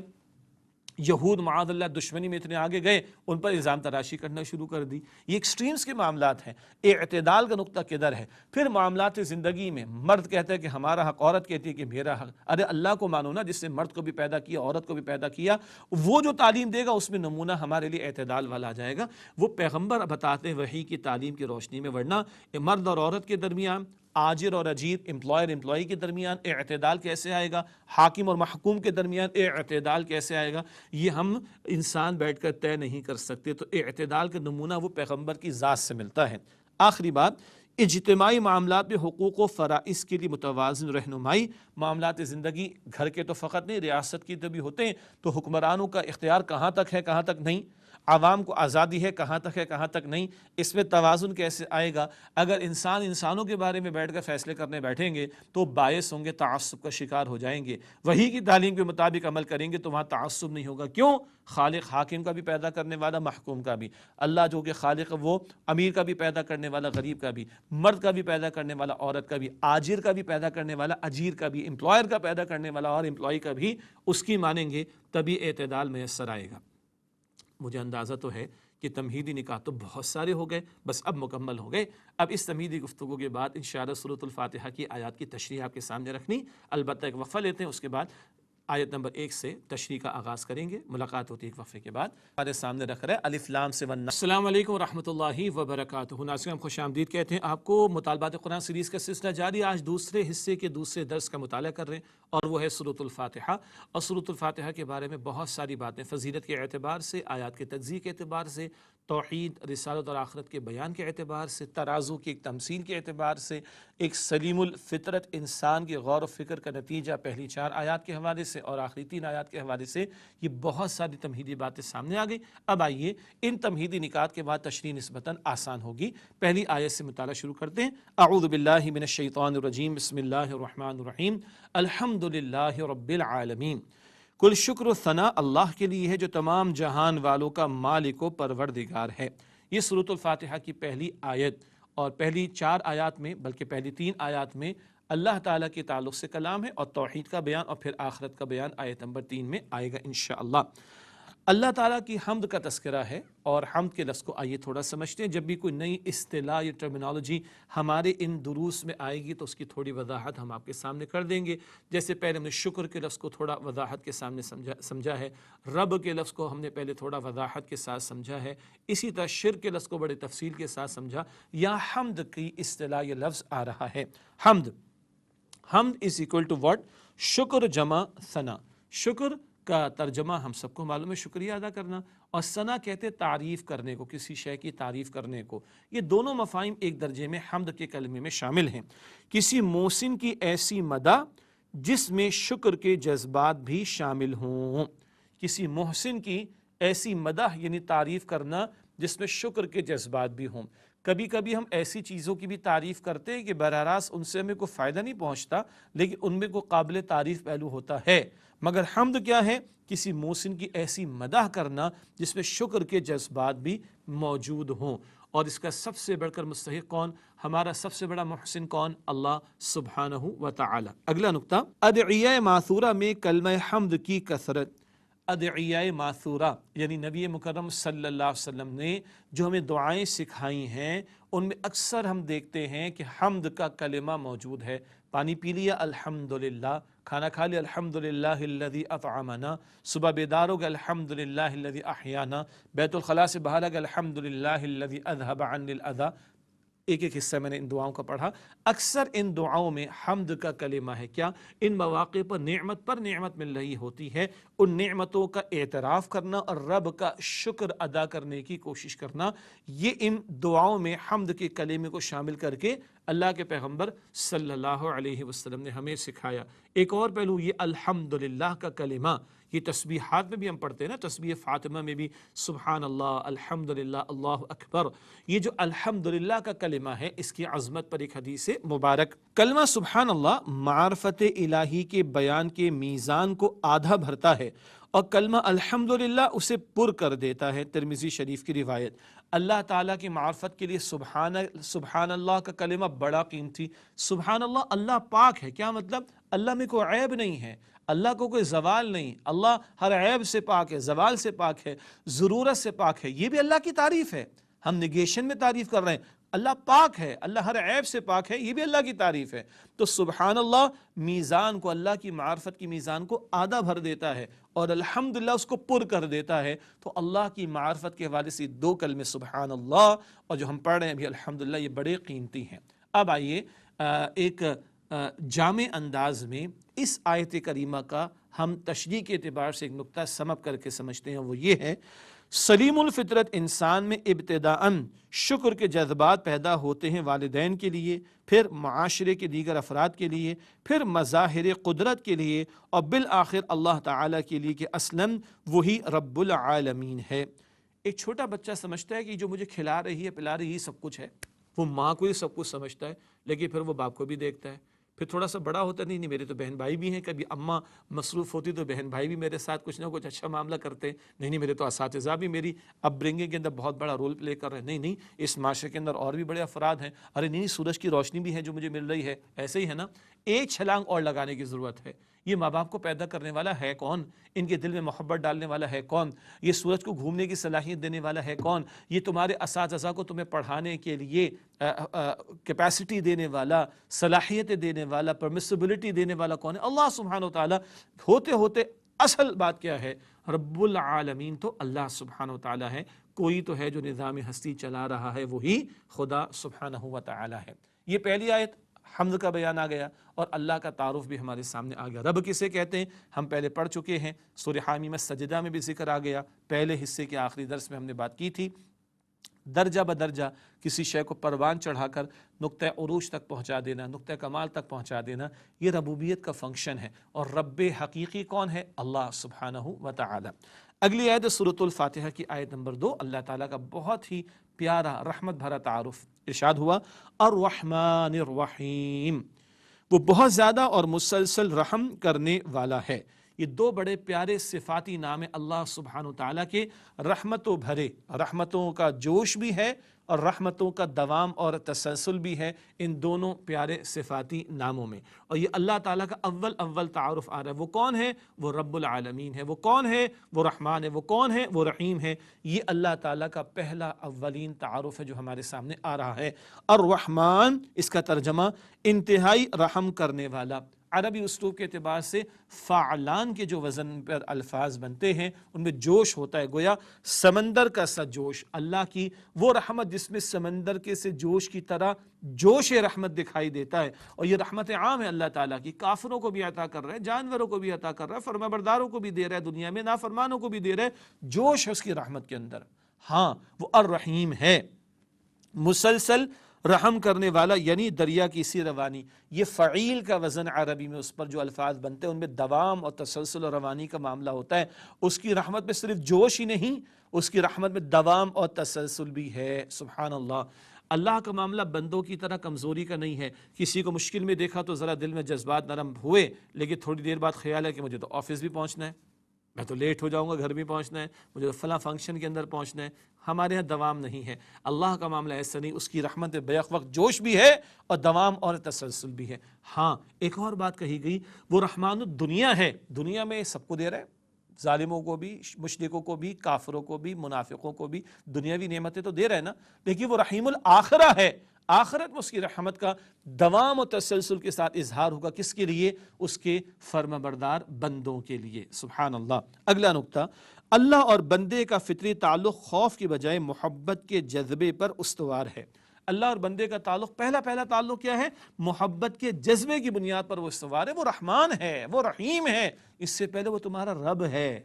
یہود معاذ اللہ دشمنی میں اتنے آگے گئے، ان پر الزام تراشی کرنا شروع کر دی۔ یہ ایکسٹریمز کے معاملات ہیں۔ اعتدال کا نقطہ کدھر ہے؟ پھر معاملات زندگی میں مرد کہتا ہے کہ ہمارا حق، عورت کہتی ہے کہ میرا حق۔ ارے اللہ کو مانو نا، جس سے مرد کو بھی پیدا کیا، عورت کو بھی پیدا کیا، وہ جو تعلیم دے گا اس میں نمونہ ہمارے لیے اعتدال والا آ جائے گا۔ وہ پیغمبر بتاتے ہیں وحی کی تعلیم کی روشنی میں، ورنہ مرد اور عورت کے درمیان، آجر اور اجیر، امپلائر امپلائی کے درمیان اعتدال کیسے آئے گا؟ حاکم اور محکوم کے درمیان اعتدال کیسے آئے گا؟ یہ ہم انسان بیٹھ کر طے نہیں کر سکتے۔ تو اعتدال کا نمونہ وہ پیغمبر کی ذات سے ملتا ہے۔ آخری بات، اجتماعی معاملات میں حقوق و فرائض کے لیے متوازن رہنمائی۔ معاملات زندگی گھر کے تو فقط نہیں، ریاست کی تو بھی ہوتے ہیں، تو حکمرانوں کا اختیار کہاں تک ہے، کہاں تک نہیں، عوام کو آزادی ہے کہاں تک ہے، کہاں تک نہیں، اس میں توازن کیسے آئے گا؟ اگر انسانوں کے بارے میں بیٹھ کر فیصلے کرنے بیٹھیں گے تو باعث ہوں گے تعصب کا شکار ہو جائیں گے، وحی کی تعلیم کے مطابق عمل کریں گے تو وہاں تعصب نہیں ہوگا۔ کیوں؟ خالق حاکم کا بھی پیدا کرنے والا، محکوم کا بھی، اللہ جو کہ خالق وہ امیر کا بھی پیدا کرنے والا، غریب کا بھی، مرد کا بھی پیدا کرنے والا، عورت کا بھی، آجر کا بھی پیدا کرنے والا، اجیر کا بھی، امپلائر کا پیدا کرنے والا اور امپلائی کا بھی، اس کی مانیں گے تبھی اعتدال میسر آئے گا۔ مجھے اندازہ تو ہے کہ تمہیدی نکات تو بہت سارے ہو گئے، بس اب مکمل ہو گئے۔ اب اس تمہیدی گفتگو کے بعد انشاءاللہ سورۃ الفاتحہ کی آیات کی تشریح آپ کے سامنے رکھنی، البتہ ایک وقفہ لیتے ہیں، اس کے بعد آیت نمبر 1 سے تشریح کا آغاز کریں گے۔ ملاقات ہوتی ہے ایک وقفے کے بعد۔ ہمارے سامنے رکھ رہے الف لام سے والناس۔ السلام علیکم ورحمۃ اللہ وبرکاتہ۔ ناظرین خوش آمدید کہتے ہیں آپ کو۔ مطالبات قرآن سیریز کا سلسلہ جاری، آج دوسرے حصے کے دوسرے درس کا مطالعہ کر رہے ہیں، اور وہ ہے سورۃ الفاتحہ۔ اور سورۃ الفاتحہ کے بارے میں بہت ساری باتیں، فضیلت کے اعتبار سے، آیات کے تجزیے کے اعتبار سے، توحید، رسالت اور آخرت کے بیان کے اعتبار سے، ترازو کی ایک تمثیل کے اعتبار سے، ایک سلیم الفطرت انسان کے غور و فکر کا نتیجہ پہلی 4 آیات کے حوالے سے اور آخری 3 آیات کے حوالے سے، یہ بہت ساری تمہیدی باتیں سامنے آ گئی۔ اب آئیے ان تمہیدی نکات کے بعد تشریح نسبتاً آسان ہوگی۔ پہلی آیت سے مطالعہ شروع کرتے ہیں۔ اعوذ باللہ من الشیطان الرجیم، بسم اللہ الرحمن الرحیم، الحمد للہ رب العالمین۔ کل شکر و ثنا اللہ کے لیے ہے جو تمام جہان والوں کا مالک و پروردگار ہے۔ یہ سورۃ الفاتحہ کی پہلی آیت، اور پہلی 4 آیات میں، بلکہ پہلی 3 آیات میں اللہ تعالیٰ کے تعلق سے کلام ہے، اور توحید کا بیان، اور پھر آخرت کا بیان آیت نمبر 3 میں آئے گا انشاءاللہ۔ اللہ تعالیٰ کی حمد کا تذکرہ ہے، اور حمد کے لفظ کو آئیے تھوڑا سمجھتے ہیں۔ جب بھی کوئی نئی اصطلاح یا ٹرمینالوجی ہمارے ان دروس میں آئے گی تو اس کی تھوڑی وضاحت ہم آپ کے سامنے کر دیں گے۔ جیسے پہلے ہم نے شکر کے لفظ کو تھوڑا وضاحت کے سامنے سمجھا ہے، رب کے لفظ کو ہم نے پہلے تھوڑا وضاحت کے ساتھ سمجھا ہے، اسی طرح شرک کے لفظ کو بڑے تفصیل کے ساتھ سمجھا۔ یا حمد کی اصطلاح یہ لفظ آ رہا ہے، حمد از اکول ٹو واٹ؟ شکر جمع ثنا۔ شکر کا ترجمہ ہم سب کو معلوم ہے، شکریہ ادا کرنا، اور ثنا کہتے تعریف کرنے کو، کسی شے کی تعریف کرنے کو۔ یہ دونوں مفاہیم ایک درجے میں حمد کے کلمے میں شامل ہیں۔ کسی محسن کی ایسی مدح جس میں شکر کے جذبات بھی شامل ہوں۔ کسی محسن کی ایسی مدح یعنی تعریف کرنا جس میں شکر کے جذبات بھی ہوں۔ کبھی کبھی ہم ایسی چیزوں کی بھی تعریف کرتے ہیں کہ براہ راست ان سے ہمیں کوئی فائدہ نہیں پہنچتا، لیکن ان میں کوئی قابل تعریف پہلو ہوتا ہے۔ مگر حمد کیا ہے؟ کسی محسن کی ایسی مدح کرنا جس میں شکر کے جذبات بھی موجود ہوں۔ اور اس کا سب سے بڑھ کر مستحق کون؟ ہمارا سب سے بڑا محسن کون؟ اللہ سبحانہ و تعالی۔ اگلا نقطہ، ادعیہ ماثورہ میں کلمہ حمد کی کثرت۔ ادعیہ ماثورہ یعنی نبی مکرم صلی اللہ علیہ وسلم نے جو ہمیں دعائیں سکھائی ہیں ان میں اکثر ہم دیکھتے ہیں کہ حمد کا کلمہ موجود ہے۔ پانی پی لیا الحمدللہ، کھانا کھا لیا الحمدللہ الذی اطعمنا، صبح بیدار ہو گئے الحمدللہ الذی احیانا، بیت الخلاء سے باہر آ گئے الحمدللہ الذی اذهب عنی الاذی۔ ایک ایک حصہ میں نے ان دعاؤں کا پڑھا۔ اکثر ان دعاؤں میں حمد کا کلمہ ہے۔ کیا؟ ان مواقع پر نعمت مل رہی ہوتی ہے، ان نعمتوں کا اعتراف کرنا اور رب کا شکر ادا کرنے کی کوشش کرنا، یہ ان دعاؤں میں حمد کے کلمے کو شامل کر کے اللہ کے پیغمبر صلی اللہ علیہ وسلم نے ہمیں سکھایا۔ ایک اور پہلو یہ الحمدللہ کا کلمہ، یہ تسبیحات میں بھی ہم پڑھتے ہیں نا، تسبیح فاطمہ میں بھی سبحان اللہ، الحمدللہ، اللہ اکبر۔ یہ جو الحمدللہ کا کلمہ ہے اس کی عظمت پر ایک حدیث مبارک، کلمہ سبحان اللہ معرفت الہی کے بیان کے میزان کو آدھا بھرتا ہے اور کلمہ الحمدللہ اسے پر کر دیتا ہے۔ ترمذی شریف کی روایت۔ اللہ تعالیٰ کی معرفت کے لیے سبحان اللہ کا کلمہ بڑا قیمتی۔ سبحان اللہ، اللہ پاک ہے، کیا مطلب؟ اللہ میں کوئی عیب نہیں ہے، اللہ کو کوئی زوال نہیں، اللہ ہر عیب سے پاک ہے، زوال سے پاک ہے، ضرورت سے پاک ہے۔ یہ بھی اللہ کی تعریف ہے، ہم نگیشن میں تعریف کر رہے ہیں۔ اللہ پاک ہے، اللہ ہر عیب سے پاک ہے، یہ بھی اللہ کی تعریف ہے۔ تو سبحان اللہ میزان کو، اللہ کی معرفت کی میزان کو آدھا بھر دیتا ہے اور الحمدللہ اس کو پر کر دیتا ہے۔ تو اللہ کی معرفت کے حوالے سے دو کلمے سبحان اللہ اور جو ہم پڑھ رہے ہیں ابھی الحمدللہ، یہ بڑے قیمتی ہیں۔ اب آئیے ایک جامع انداز میں اس آیت کریمہ کا ہم تشریح کے اعتبار سے ایک نقطہ سمپ کر کے سمجھتے ہیں، وہ یہ ہے سلیم الفطرت انسان میں ابتداءً شکر کے جذبات پیدا ہوتے ہیں والدین کے لیے، پھر معاشرے کے دیگر افراد کے لیے، پھر مظاہر قدرت کے لیے اور بالآخر اللہ تعالیٰ کے لیے کہ اصلاً وہی رب العالمین ہے۔ ایک چھوٹا بچہ سمجھتا ہے کہ جو مجھے کھلا رہی ہے پلا رہی ہے سب کچھ ہے، وہ ماں کو ہی سب کچھ سمجھتا ہے، لیکن پھر وہ باپ کو بھی دیکھتا ہے۔ پھر تھوڑا سا بڑا ہوتا نہیں میرے تو بہن بھائی بھی ہیں، کبھی اماں مصروف ہوتی تو بہن بھائی بھی میرے ساتھ کچھ نہ کچھ اچھا معاملہ کرتے ہیں، نہیں میرے تو اساتذہ بھی میری اپ برنگنگ کے اندر بہت بڑا رول پلے کر رہے ہیں، نہیں اس معاشرے کے اندر اور بھی بڑے افراد ہیں، ارے نہیں سورج کی روشنی بھی ہے جو مجھے مل رہی ہے، ایسے ہی ہے نا۔ ایک چھلانگ اور لگانے کی ضرورت ہے۔ یہ ماں باپ کو پیدا کرنے والا ہے کون؟ ان کے دل میں محبت ڈالنے والا ہے کون؟ یہ سورج کو گھومنے کی صلاحیت دینے والا ہے کون؟ یہ تمہارے اساتذہ کو تمہیں پڑھانے کے لیے کیپیسٹی دینے والا، صلاحیتیں دینے والا، پرمیسیبلٹی دینے والا کون ہے؟ اللہ سبحانہ و تعالیٰ۔ ہوتے ہوتے اصل بات کیا ہے؟ رب العالمین تو اللہ سبحانہ و تعالیٰ ہے، کوئی تو ہے جو نظام ہستی چلا رہا ہے، وہی خدا سبحانہ و تعالیٰ ہے۔ یہ پہلی آیت حمد کا بیان آ گیا اور اللہ کا تعارف بھی ہمارے سامنے آ گیا۔ رب کسے کہتے ہیں ہم پہلے پڑھ چکے ہیں، سورہ حامیم سجدہ میں بھی ذکر آ گیا، پہلے حصے کے آخری درس میں ہم نے بات کی تھی۔ درجہ بدرجہ کسی شے کو پروان چڑھا کر نقطہ عروج تک پہنچا دینا، نقطہ کمال تک پہنچا دینا، یہ ربوبیت کا فنکشن ہے۔ اور رب حقیقی کون ہے؟ اللہ سبحانہ و تعالی۔ اگلی آیت سورۃ الفاتحہ کی آیت نمبر 2، اللہ تعالیٰ کا بہت ہی پیارا رحمت بھرا تعارف ارشاد ہوا، الرحمن الرحیم، وہ بہت زیادہ اور مسلسل رحم کرنے والا ہے۔ یہ دو بڑے پیارے صفاتی نام ہیں اللہ سبحانہ وتعالیٰ کے، رحمتوں بھرے، رحمتوں کا جوش بھی ہے اور رحمتوں کا دوام اور تسلسل بھی ہے ان دونوں پیارے صفاتی ناموں میں۔ اور یہ اللہ تعالیٰ کا اول تعارف آ رہا ہے۔ وہ کون ہے؟ وہ رب العالمین ہے۔ وہ کون ہے؟ وہ رحمان ہے۔ وہ کون ہے؟ وہ رحیم ہے۔ یہ اللہ تعالیٰ کا پہلا اولین تعارف ہے جو ہمارے سامنے آ رہا ہے۔ الرحمن، اس کا ترجمہ انتہائی رحم کرنے والا۔ عربی اسلوب کے اعتبار سے فعلان کے جو وزن پر الفاظ بنتے ہیں ان میں جوش ہوتا ہے، گویا سمندر کا سا جوش، اللہ کی وہ رحمت جس میں سمندر کے سے جوش کی طرح جوش رحمت دکھائی دیتا ہے۔ اور یہ رحمت عام ہے اللہ تعالیٰ کی، کافروں کو بھی عطا کر رہا ہے، جانوروں کو بھی عطا کر رہا ہے، فرمانبرداروں کو بھی دے رہا ہے دنیا میں، نافرمانوں کو بھی دے رہا ہے، جوش ہے اس کی رحمت کے اندر۔ ہاں وہ الرحیم ہے، مسلسل رحم کرنے والا یعنی دریا کی سی روانی. یہ فعیل کا وزن عربی میں اس پر جو الفاظ بنتے ہیں ان میں دوام اور تسلسل اور روانی کا معاملہ ہوتا ہے. اس کی رحمت میں صرف جوش ہی نہیں، اس کی رحمت میں دوام اور تسلسل بھی ہے. سبحان اللہ. اللہ کا معاملہ بندوں کی طرح کمزوری کا نہیں ہے. کسی کو مشکل میں دیکھا تو ذرا دل میں جذبات نرم ہوئے، لیکن تھوڑی دیر بعد خیال ہے کہ مجھے تو آفس بھی پہنچنا ہے، میں تو لیٹ ہو جاؤں گا، گھر بھی پہنچنا ہے، مجھے تو فلاں فنکشن کے اندر پہنچنا ہے. ہمارے ہاں دوام نہیں ہے. اللہ کا معاملہ ایسا نہیں، اس کی رحمت بیک وقت جوش بھی ہے اور دوام اور تسلسل بھی ہے. ہاں ایک اور بات کہی گئی، وہ رحمان الدنیا ہے. دنیا میں سب کو دے رہا ہے، ظالموں کو بھی، مشرکوں کو بھی، کافروں کو بھی، منافقوں کو بھی دنیاوی نعمتیں تو دے رہے ہیں نا، لیکن وہ رحیم الآخرہ ہے. آخرت میں اس کی رحمت کا دوام و تسلسل کے ساتھ اظہار ہوگا. کس کے لیے؟ اس کے فرما بردار بندوں کے لیے. سبحان اللہ. اگلا نقطہ، اللہ اور بندے کا فطری تعلق خوف کی بجائے محبت کے جذبے پر استوار ہے. اللہ اور بندے کا تعلق پہلا تعلق کیا ہے؟ محبت کے جذبے کی بنیاد پر وہ استوار ہے. وہ رحمان ہے، وہ رحیم ہے، اس سے پہلے وہ تمہارا رب ہے.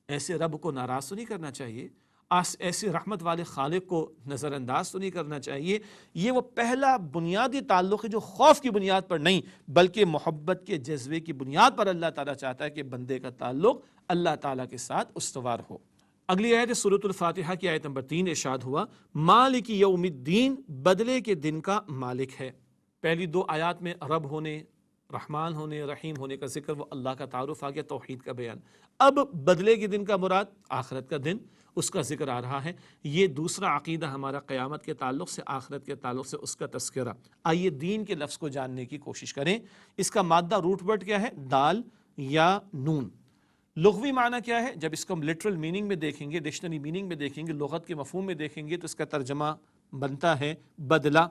ایسے رب کو ناراض تو نہیں کرنا چاہیے، ایسے رحمت والے خالق کو نظر انداز تو نہیں کرنا چاہیے. یہ وہ پہلا بنیادی تعلق ہے جو خوف کی بنیاد پر نہیں بلکہ محبت کے جذبے کی بنیاد پر اللہ تعالیٰ چاہتا ہے کہ بندے کا تعلق اللہ تعالیٰ کے ساتھ استوار ہو. اگلی آیت سورۃ الفاتحہ کی آیت نمبر 3 ارشاد ہوا، مالک یوم الدین، بدلے کے دن کا مالک ہے. پہلی دو آیات میں رب ہونے، رحمان ہونے، رحیم ہونے کا ذکر، وہ اللہ کا تعارف آ گیا، توحید کا بیان. اب بدلے کے دن کا مراد آخرت کا دن، اس کا ذکر آ رہا ہے. یہ دوسرا عقیدہ ہمارا قیامت کے تعلق سے، آخرت کے تعلق سے، اس کا تذکرہ. آئیے دین کے لفظ کو جاننے کی کوشش کریں. اس کا مادہ روٹ ورڈ کیا ہے؟ دال یا نون. لغوی معنی کیا ہے؟ جب اس کو ہم لٹرل میننگ میں دیکھیں گے، ڈکشنری میننگ میں دیکھیں گے، لغت کے مفہوم میں دیکھیں گے تو اس کا ترجمہ بنتا ہے بدلہ.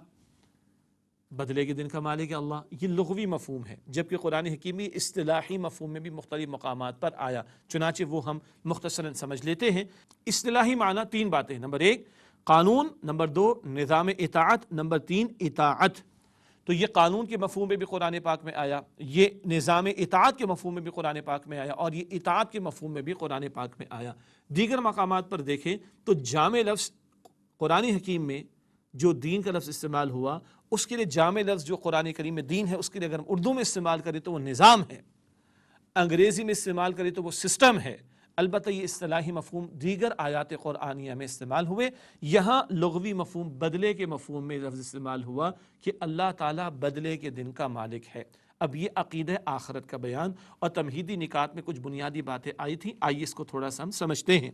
بدلے کے دن کا مالک ہے اللہ، یہ لغوی مفہوم ہے. جبکہ قرآن حکیمی اصطلاحی مفہوم میں بھی مختلف مقامات پر آیا، چنانچہ وہ ہم مختصراً سمجھ لیتے ہیں. اصطلاحی معنی 3 باتیں: نمبر 1 قانون، نمبر 2 نظام اطاعت، نمبر 3 اطاعت. تو یہ قانون کے مفہوم میں بھی قرآن پاک میں آیا، یہ نظام اطاعت کے مفہوم میں بھی قرآن پاک میں آیا، اور یہ اطاعت کے مفہوم میں بھی قرآن پاک میں آیا. دیگر مقامات پر دیکھیں تو جامع لفظ قرآن حکیم میں جو دین کا لفظ استعمال ہوا، اس کے لیے جامع لفظ جو قرآن کریم میں دین ہے، اس کے لیے اگر ہم اردو میں استعمال کریں تو وہ نظام ہے، انگریزی میں استعمال کریں تو وہ سسٹم ہے. البتہ یہ اصطلاحی مفہوم دیگر آیات قرآنیہ میں استعمال ہوئے. یہاں لغوی مفہوم بدلے کے مفہوم میں لفظ استعمال ہوا کہ اللہ تعالیٰ بدلے کے دن کا مالک ہے. اب یہ عقیدہ آخرت کا بیان اور تمہیدی نکات میں کچھ بنیادی باتیں آئی تھیں، آئیے اس کو تھوڑا سا ہم سمجھتے ہیں.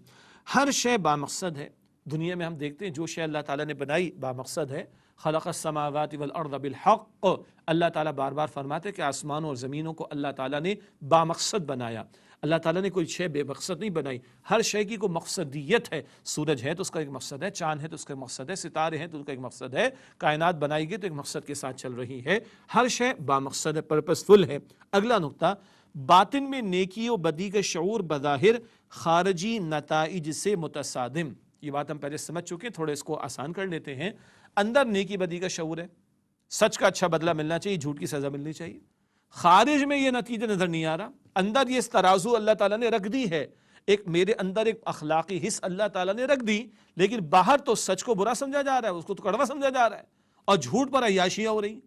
ہر شے بامقصد ہے. دنیا میں ہم دیکھتے ہیں جو شے اللہ تعالیٰ نے بنائی بامقصد ہے. خلق السماوات والارض بالحق، اللہ تعالیٰ بار بار فرماتے ہیں کہ آسمانوں اور زمینوں کو اللہ تعالیٰ نے بامقصد بنایا. اللہ تعالیٰ نے کوئی شے بے مقصد نہیں بنائی، ہر شے کی کوئی مقصدیت ہے. سورج ہے تو اس کا ایک مقصد ہے، چاند ہے تو اس کا ایک مقصد ہے، ستارے ہیں تو اس کا ایک مقصد ہے، کائنات بنائی گئی تو ایک مقصد کے ساتھ چل رہی ہے. ہر شے بامقصد ہے، پرپسفل ہے. اگلا نقطہ، باطن میں نیکی و بدی کا شعور بظاہر خارجی نتائج سے متصادم. یہ بات ہم پہلے سمجھ چکے ہیں، تھوڑے اس کو آسان کر لیتے ہیں. اندر نیکی بدی کا شعور ہے، سچ کا اچھا بدلہ ملنا چاہیے، جھوٹ کی سزا ملنی چاہیے. خارج میں یہ نتیجہ نظر نہیں آ رہا. اندر یہ ترازو اللہ تعالیٰ نے رکھ دی ہے، ایک میرے اندر ایک اخلاقی حص اللہ تعالیٰ نے رکھ دی، لیکن باہر تو سچ کو برا سمجھا جا رہا ہے، اس کو تو کڑوا سمجھا جا رہا ہے، اور جھوٹ پر عیاشیاں ہو رہی.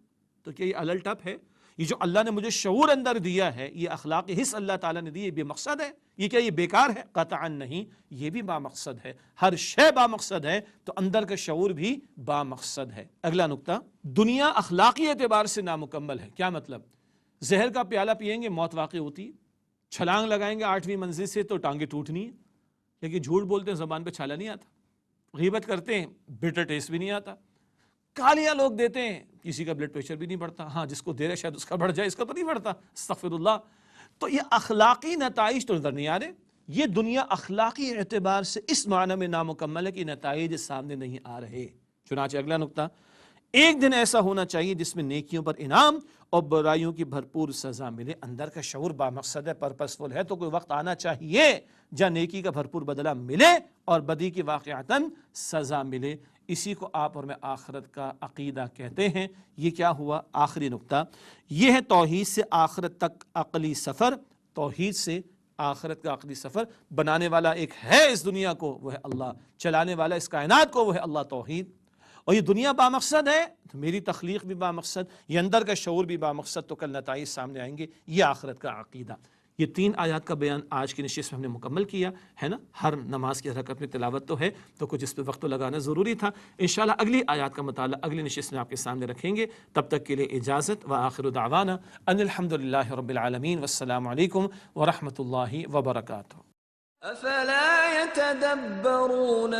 تو کیا یہ الٹ اپ ہے؟ یہ جو اللہ نے مجھے شعور اندر دیا ہے، یہ اخلاقی حص اللہ تعالیٰ نے دی، یہ بے مقصد ہے؟ یہ کیا یہ بیکار ہے؟ قطعاً نہیں، یہ بھی بامقصد ہے. ہر شے بامقصد ہے تو اندر کا شعور بھی بامقصد ہے. اگلا نقطہ، دنیا اخلاقی اعتبار سے نامکمل ہے. کیا مطلب؟ زہر کا پیالہ پئیں گے موت واقع ہوتی ہے، چھلانگ لگائیں گے 8ویں منزل سے تو ٹانگیں ٹوٹنی ہے، لیکن جھوٹ بولتے ہیں زبان پہ چھالا نہیں آتا، غیبت کرتے ہیں بٹر ٹیسٹ بھی نہیں آتا، گالیاں لوگ دیتے ہیں کسی کا بلڈ پریشر بھی نہیں بڑھتا. ہاں جس کو دے رہے شاید اس کا بڑھ جائے، اس کا تو نہیں بڑھتا، استغفر اللہ. تو یہ اخلاقی نتائج تو نظر نہیں آ رہے. یہ دنیا اخلاقی اعتبار سے اس معنی میں نامکمل ہے کہ نتائج سامنے نہیں آ رہے. چنانچہ اگلا نقطہ، ایک دن ایسا ہونا چاہیے جس میں نیکیوں پر انعام اور برائیوں کی بھرپور سزا ملے. اندر کا شعور بامقصد ہے، پرپسفل ہے، تو کوئی وقت آنا چاہیے جہاں نیکی کا بھرپور بدلہ ملے اور بدی کی واقعتاً سزا ملے. اسی کو آپ اور میں آخرت کا عقیدہ کہتے ہیں. یہ کیا ہوا؟ آخری نقطہ، یہ ہے توحید سے آخرت تک عقلی سفر. توحید سے آخرت کا عقلی سفر. بنانے والا ایک ہے اس دنیا کو، وہ ہے اللہ. چلانے والا اس کائنات کو، وہ ہے اللہ. توحید. اور یہ دنیا بامقصد ہے تو میری تخلیق بھی بامقصد، یہ اندر کا شعور بھی بامقصد، تو کل نتائج سامنے آئیں گے۔ یہ آخرت کا عقیدہ۔ یہ 3 آیات کا بیان آج کی نشست میں ہم نے مکمل کیا ہے نا۔ ہر نماز کی حرکت میں تلاوت تو ہے، تو کچھ اس پہ وقت تو لگانا ضروری تھا۔ انشاءاللہ اگلی آیات کا مطالعہ اگلی نشست میں آپ کے سامنے رکھیں گے۔ تب تک کے لیے اجازت، وآخر دعوانا ان الحمدللہ رب العالمین، والسلام علیکم ورحمۃ اللہ وبرکاتہ۔ افلا يتدبرون